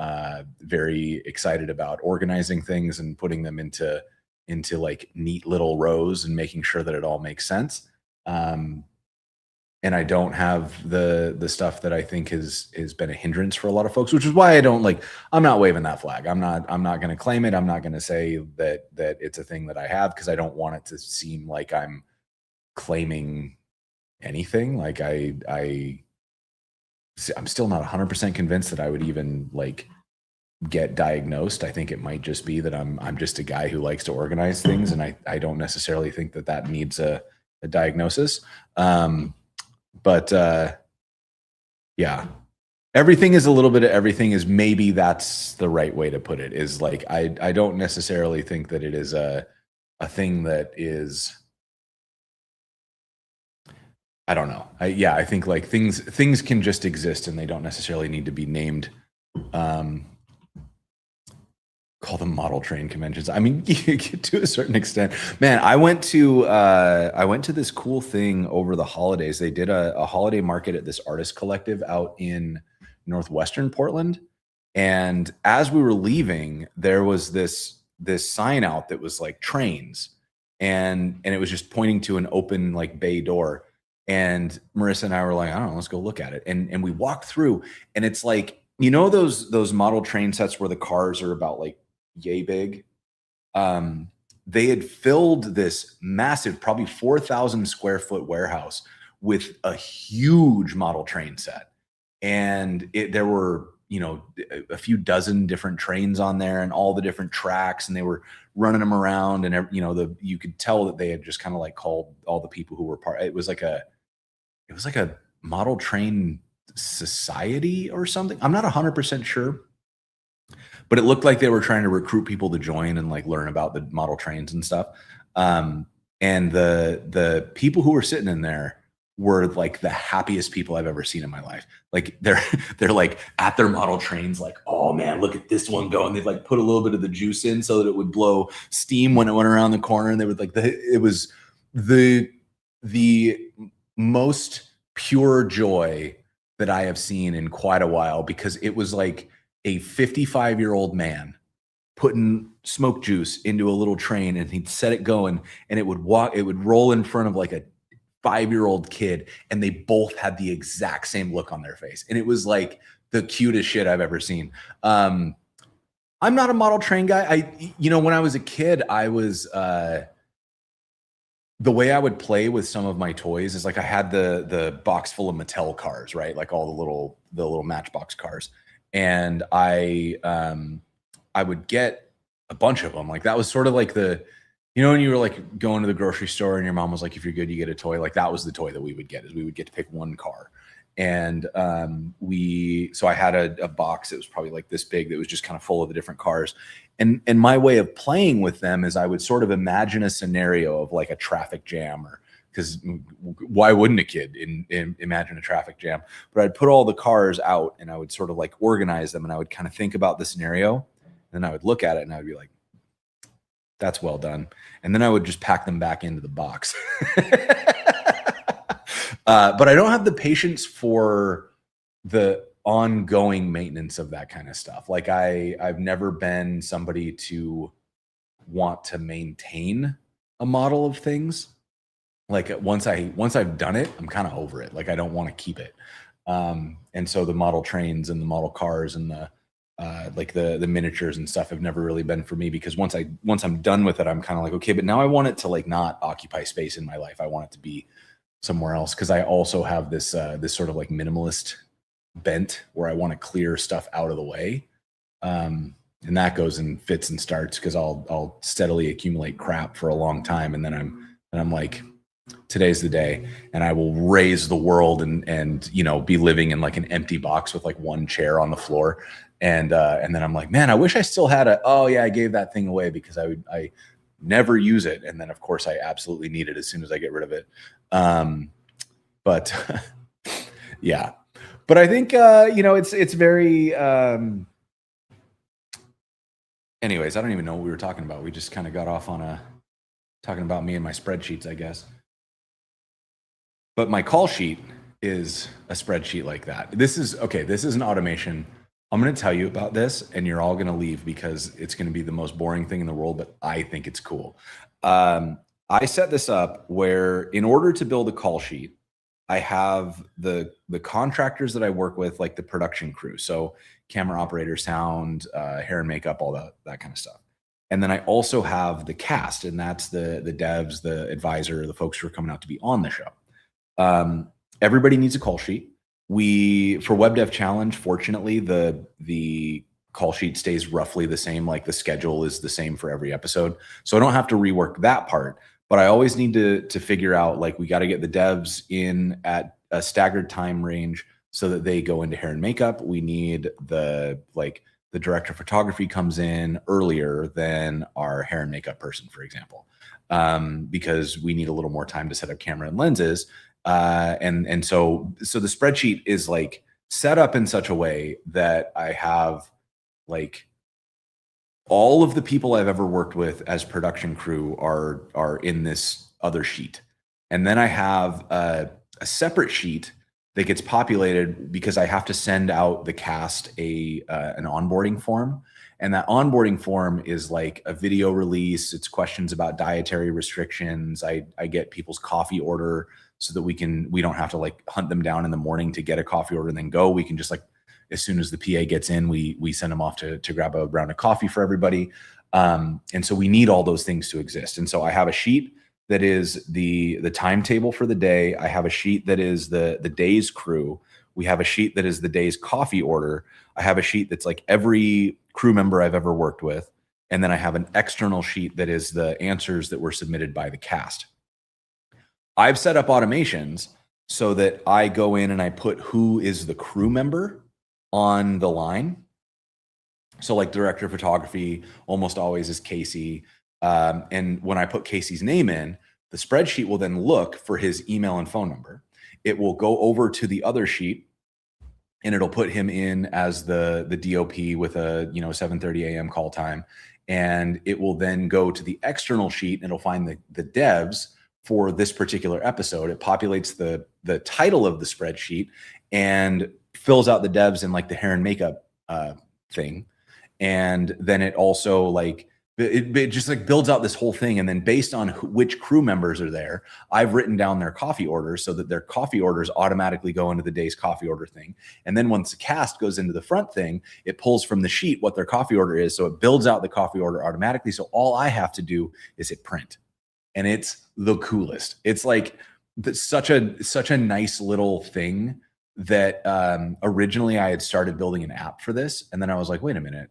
very excited about organizing things and putting them into like neat little rows and making sure that it all makes sense. And I don't have the stuff that I think has been a hindrance for a lot of folks, which is why I'm not waving that flag. I'm not going to claim it. I'm not going to say that it's a thing that I have, because I don't want it to seem like I'm claiming anything. Like I'm still not 100% convinced that I would even like get diagnosed. I think it might just be that I'm just a guy who likes to organize things, and I don't necessarily think that needs a diagnosis. But yeah, everything is a little bit of everything is, maybe that's the right way to put it, is like I don't necessarily think that it is a thing that is, I don't know. I think like things can just exist, and they don't necessarily need to be named. Call them model train conventions. I mean, to a certain extent, man. I went to this cool thing over the holidays. They did a holiday market at this artist collective out in northwestern Portland. And as we were leaving, there was this sign out that was like trains, and it was just pointing to an open like bay door. And Marissa and I were like, I don't know, let's go look at it. And we walked through, and it's like, you know, those model train sets where the cars are about like yay big. They had filled this massive, probably 4,000 square foot warehouse with a huge model train set. And there were, you know, a few dozen different trains on there and all the different tracks, and they were running them around, and, you know, you could tell that they had just kind of like called all the people who were part. It was like a model train society or something. I'm not 100% sure, but it looked like they were trying to recruit people to join and like learn about the model trains and stuff. And the people who were sitting in there were like the happiest people I've ever seen in my life. Like they're like at their model trains, like, oh man, look at this one go. And they'd like put a little bit of the juice in so that it would blow steam when it went around the corner. And they would like, it was the most pure joy that I have seen in quite a while, because it was like a 55-year-old man putting smoke juice into a little train, and he'd set it going, and it would roll in front of like a 5-year-old kid, and they both had the exact same look on their face. And it was like the cutest shit I've ever seen. I'm not a model train guy. You know, when I was a kid, I was, the way I would play with some of my toys is like I had the box full of Mattel cars, right? Like all the little Matchbox cars. And I would get a bunch of them. Like that was sort of like you know, when you were like going to the grocery store and your mom was like, if you're good, you get a toy. Like that was the toy that we would get, is we would get to pick one car. And so I had a box that was probably like this big that was just kind of full of the different cars. And my way of playing with them is I would sort of imagine a scenario of like a traffic jam, or because why wouldn't a kid imagine a traffic jam? But I'd put all the cars out and I would sort of like organize them, and I would kind of think about the scenario, and then I would look at it and I would be like, that's well done. And then I would just pack them back into the box. But I don't have the patience for the ongoing maintenance of that kind of stuff. Like I've never been somebody to want to maintain a model of things. Like once I've done it, I'm kind of over it. Like I don't want to keep it. And so the model trains and the model cars and the like the miniatures and stuff have never really been for me, because once I'm done with it, I'm kind of like, okay, but now I want it to like not occupy space in my life. I want it to be somewhere else, because I also have this sort of like minimalist bent where I want to clear stuff out of the way. And that goes in fits and starts, because I'll steadily accumulate crap for a long time, and then I'm like, today's the day, and I will raise the world and you know, be living in like an empty box with like one chair on the floor. And then I'm like, man, I wish I still had oh yeah, I gave that thing away because I never use it. And then of course I absolutely need it as soon as I get rid of it. But yeah, but I think, you know, it's very, anyways, I don't even know what we were talking about. We just kind of got off on talking about me and my spreadsheets, I guess. But my call sheet is a spreadsheet like that. This is an automation. I'm going to tell you about this, and you're all going to leave because it's going to be the most boring thing in the world, but I think it's cool. I set this up where, in order to build a call sheet, I have the contractors that I work with, like the production crew. So camera operator, sound, hair and makeup, all that kind of stuff. And then I also have the cast, and that's the devs, the advisor, the folks who are coming out to be on the show. Everybody needs a call sheet. For Web Dev Challenge, fortunately, the call sheet stays roughly the same. Like the schedule is the same for every episode. So I don't have to rework that part, but I always need to figure out, like, we got to get the devs in at a staggered time range so that they go into hair and makeup. We need the director of photography comes in earlier than our hair and makeup person, for example, because we need a little more time to set up camera and lenses. And so the spreadsheet is like set up in such a way that I have like all of the people I've ever worked with as production crew are in this other sheet. And then I have a separate sheet that gets populated because I have to send out the cast an onboarding form. And that onboarding form is like a video release. It's questions about dietary restrictions. I get people's coffee order so that we don't have to like hunt them down in the morning to get a coffee order and then go. We can just like, as soon as the PA gets in, we send them off to grab a round of coffee for everybody. And so we need all those things to exist. And so I have a sheet that is the timetable for the day. I have a sheet that is the day's crew. We have a sheet that is the day's coffee order. I have a sheet that's like every crew member I've ever worked with. And then I have an external sheet that is the answers that were submitted by the cast. I've set up automations so that I go in and I put who is the crew member on the line. So like director of photography almost always is Casey. And when I put Casey's name in, the spreadsheet will then look for his email and phone number. It will go over to the other sheet and it'll put him in as the DOP with a 7:30 a.m. call time. And it will then go to the external sheet and it'll find the devs for this particular episode. It populates the title of the spreadsheet and fills out the devs in like the hair and makeup thing. And then it also like, it just like builds out this whole thing. And then based on which crew members are there, I've written down their coffee orders so that their coffee orders automatically go into the day's coffee order thing. And then once the cast goes into the front thing, it pulls from the sheet what their coffee order is. So it builds out the coffee order automatically. So all I have to do is hit print. And it's the coolest. It's like such a nice little thing that originally I had started building an app for this. And then I was like, wait a minute,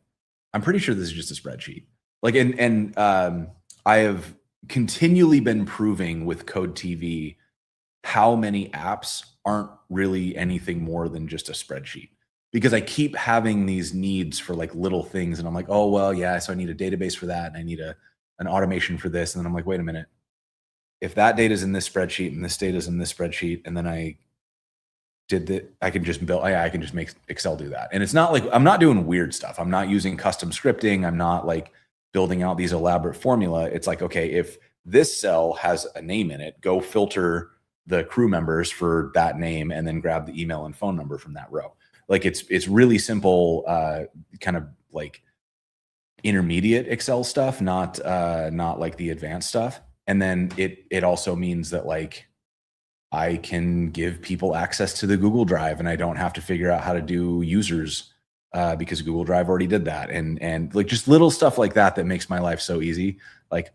I'm pretty sure this is just a spreadsheet. Like, and I have continually been proving with Code TV how many apps aren't really anything more than just a spreadsheet, because I keep having these needs for like little things. And I'm like, oh, well, yeah, so I need a database for that. And I need an automation for this. And then I'm like, wait a minute, if that data is in this spreadsheet and this data is in this spreadsheet, and then I can just make Excel do that. And it's not like, I'm not doing weird stuff. I'm not using custom scripting. I'm not like building out these elaborate formula. It's like, okay, if this cell has a name in it, go filter the crew members for that name and then grab the email and phone number from that row. Like it's really simple, kind of like intermediate Excel stuff, not like the advanced stuff. And then it also means that like I can give people access to the Google Drive and I don't have to figure out how to do users because Google Drive already did that. And like just little stuff like that makes my life so easy. Like,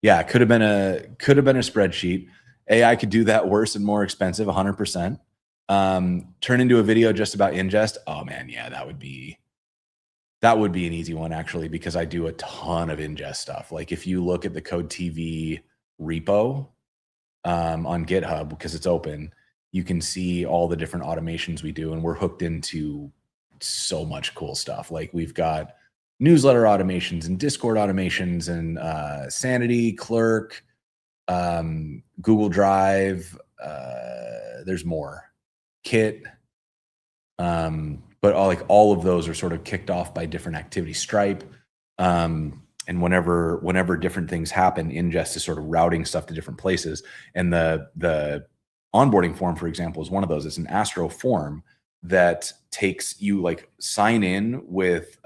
yeah, it could have been a spreadsheet. AI could do that worse and more expensive, 100%. Turn into a video just about ingest. Oh man, yeah, that would be an easy one actually, because I do a ton of ingest stuff. Like if you look at the Code TV repo on GitHub, because it's open, you can see all the different automations we do, and we're hooked into so much cool stuff. Like we've got newsletter automations and Discord automations and Sanity, Clerk, Google Drive. There's more, Kit. But all of those are sort of kicked off by different activities. Stripe. And whenever different things happen, ingest is sort of routing stuff to different places. And the onboarding form, for example, is one of those. It's an Astro form that takes you like sign in with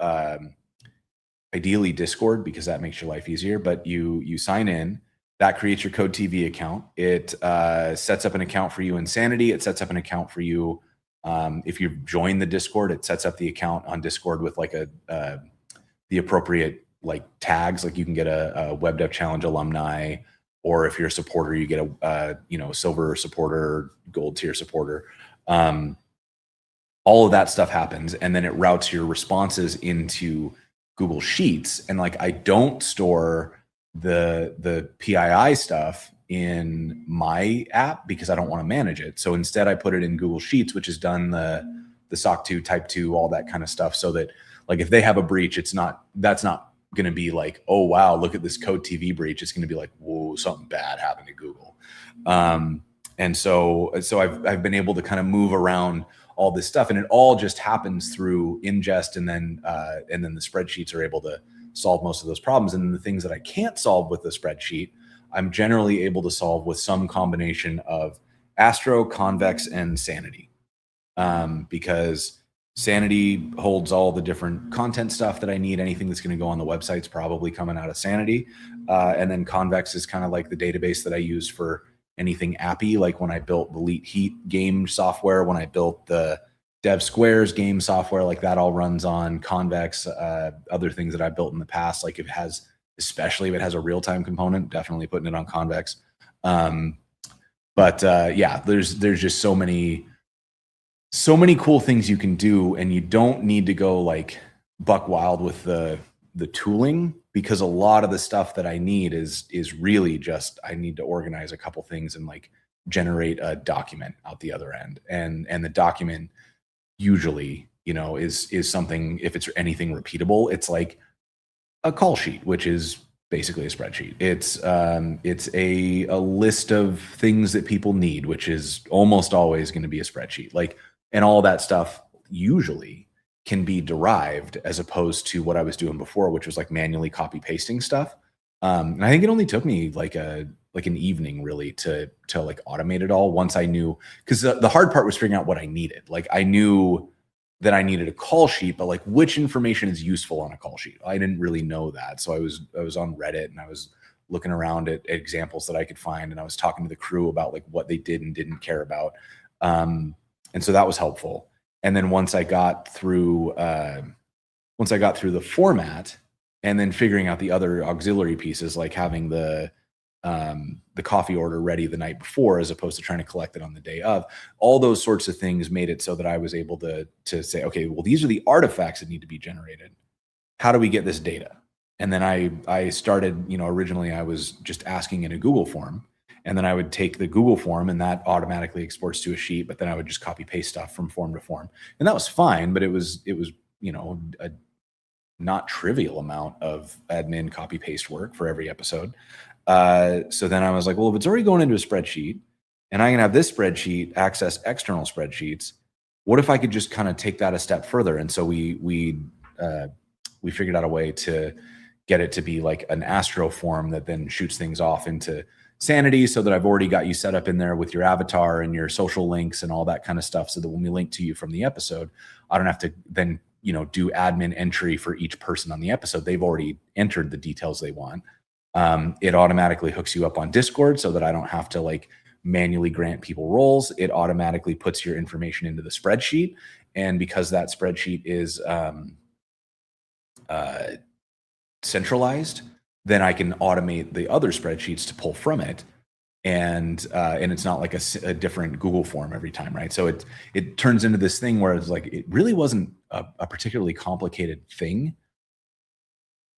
ideally Discord, because that makes your life easier. But you sign in, that creates your Code TV account. It sets up an account for you in Sanity. It sets up an account for you. If you join the Discord, it sets up the account on Discord with like the appropriate like tags. Like you can get a Web Dev Challenge alumni, or if you're a supporter, you get a silver supporter, gold tier supporter. All of that stuff happens, and then it routes your responses into Google Sheets. And like I don't store the PII stuff in my app because I don't want to manage it. So instead I put it in Google Sheets, which has done the SOC 2, type 2, all that kind of stuff. So that like, if they have a breach, that's not going to be like, oh, wow, look at this Code TV breach. It's going to be like, whoa, something bad happened to Google. And so I've been able to kind of move around all this stuff, and it all just happens through ingest. And then the spreadsheets are able to solve most of those problems. And then the things that I can't solve with the spreadsheet, I'm generally able to solve with some combination of Astro, Convex, and Sanity. Because Sanity holds all the different content stuff that I need. Anything that's going to go on the website's probably coming out of Sanity. And then Convex is kind of like the database that I use for anything appy, like when I built the Elite Heat game software, when I built the Dev Squares game software, like that all runs on Convex. Other things that I built in the past, like if it has, especially if it has a real-time component, definitely putting it on Convex. Yeah, there's just so many cool things you can do, and you don't need to go like buck wild with the tooling, because a lot of the stuff that I need is really just, I need to organize a couple things and like generate a document out the other end. And the document usually, is something, if it's anything repeatable, it's like a call sheet, which is basically a spreadsheet. It's a list of things that people need, which is almost always going to be a spreadsheet. Like, and all that stuff usually can be derived, as opposed to what I was doing before, which was like manually copy pasting stuff. And I think it only took me like an evening really to like automate it all, once I knew, because the hard part was figuring out what I needed. Like I knew that I needed a call sheet, but like which information is useful on a call sheet, I didn't really know that. So I was on Reddit and I was looking around at examples that I could find, and I was talking to the crew about like what they did and didn't care about. And so that was helpful. And then once I got through the format, and then figuring out the other auxiliary pieces, like having the coffee order ready the night before, as opposed to trying to collect it on the day of, all those sorts of things made it so that I was able to say, okay, well, these are the artifacts that need to be generated. How do we get this data? And then I started, originally I was just asking in a Google form, and then I would take the Google form and that automatically exports to a sheet, but then I would just copy paste stuff from form to form. And that was fine, but it was, a not trivial amount of admin copy paste work for every episode. So then I was like, well, if it's already going into a spreadsheet and I can have this spreadsheet access external spreadsheets, what if I could just kind of take that a step further? And so we figured out a way to get it to be like an Astro form that then shoots things off into Sanity, so that I've already got you set up in there with your avatar and your social links and all that kind of stuff, so that when we link to you from the episode, I don't have to then, do admin entry for each person on the episode. They've already entered the details they want. It automatically hooks you up on Discord, so that I don't have to like manually grant people roles. It automatically puts your information into the spreadsheet. And because that spreadsheet is centralized, then I can automate the other spreadsheets to pull from it. And it's not like a different Google form every time, right? So it turns into this thing where it's like, it really wasn't a particularly complicated thing.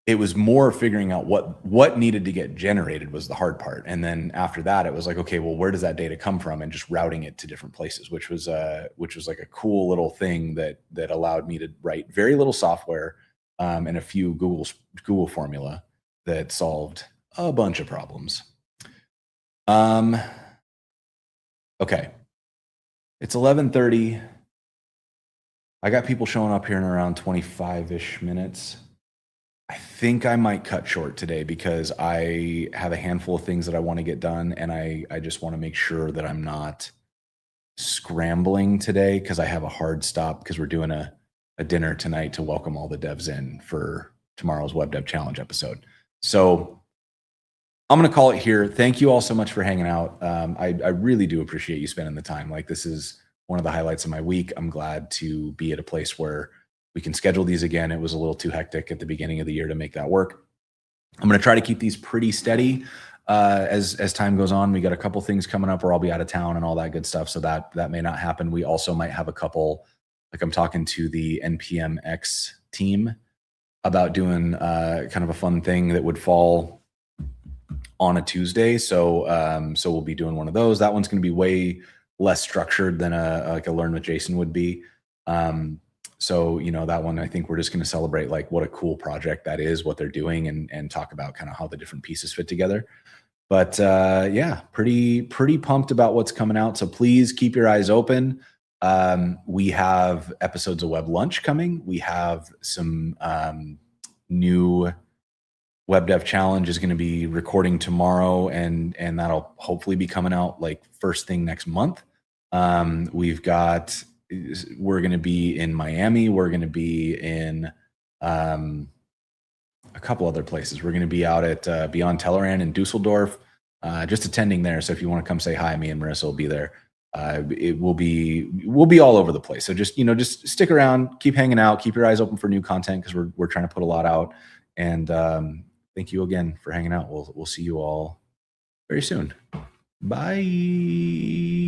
It was more figuring out what needed to get generated was the hard part. And then after that, it was like, okay, well, where does that data come from? And just routing it to different places, which was like a cool little thing that allowed me to write very little software and a few Google formula that solved a bunch of problems. Okay. It's 11:30. I got people showing up here in around 25-ish minutes. I think I might cut short today because I have a handful of things that I want to get done, and I just want to make sure that I'm not scrambling today, because I have a hard stop, because we're doing a dinner tonight to welcome all the devs in for tomorrow's Web Dev Challenge episode. So I'm going to call it here. Thank you all so much for hanging out. I really do appreciate you spending the time. Like, this is one of the highlights of my week. I'm glad to be at a place where we can schedule these again. It was a little too hectic at the beginning of the year to make that work. I'm going to try to keep these pretty steady as time goes on. We got a couple things coming up where I'll be out of town and all that good stuff, so that may not happen. We also might have a couple, like I'm talking to the NPMX team about doing kind of a fun thing that would fall on a Tuesday. So we'll be doing one of those. That one's going to be way less structured than like a Learn with Jason would be. So, that one, I think we're just going to celebrate like what a cool project that is, what they're doing, and talk about kind of how the different pieces fit together. But yeah, pretty pumped about what's coming out. So please keep your eyes open. We have episodes of Web Lunch coming. We have some new Web Dev Challenge is going to be recording tomorrow, and that'll hopefully be coming out like first thing next month. We've got we're going to be in Miami. We're going to be in a couple other places. We're going to be out at Beyond Tellerrand in Dusseldorf, just attending there. So if you want to come say hi, me and Marissa will be there. We'll be all over the place. So just stick around, keep hanging out, keep your eyes open for new content because we're trying to put a lot out. And thank you again for hanging out. We'll see you all very soon. Bye.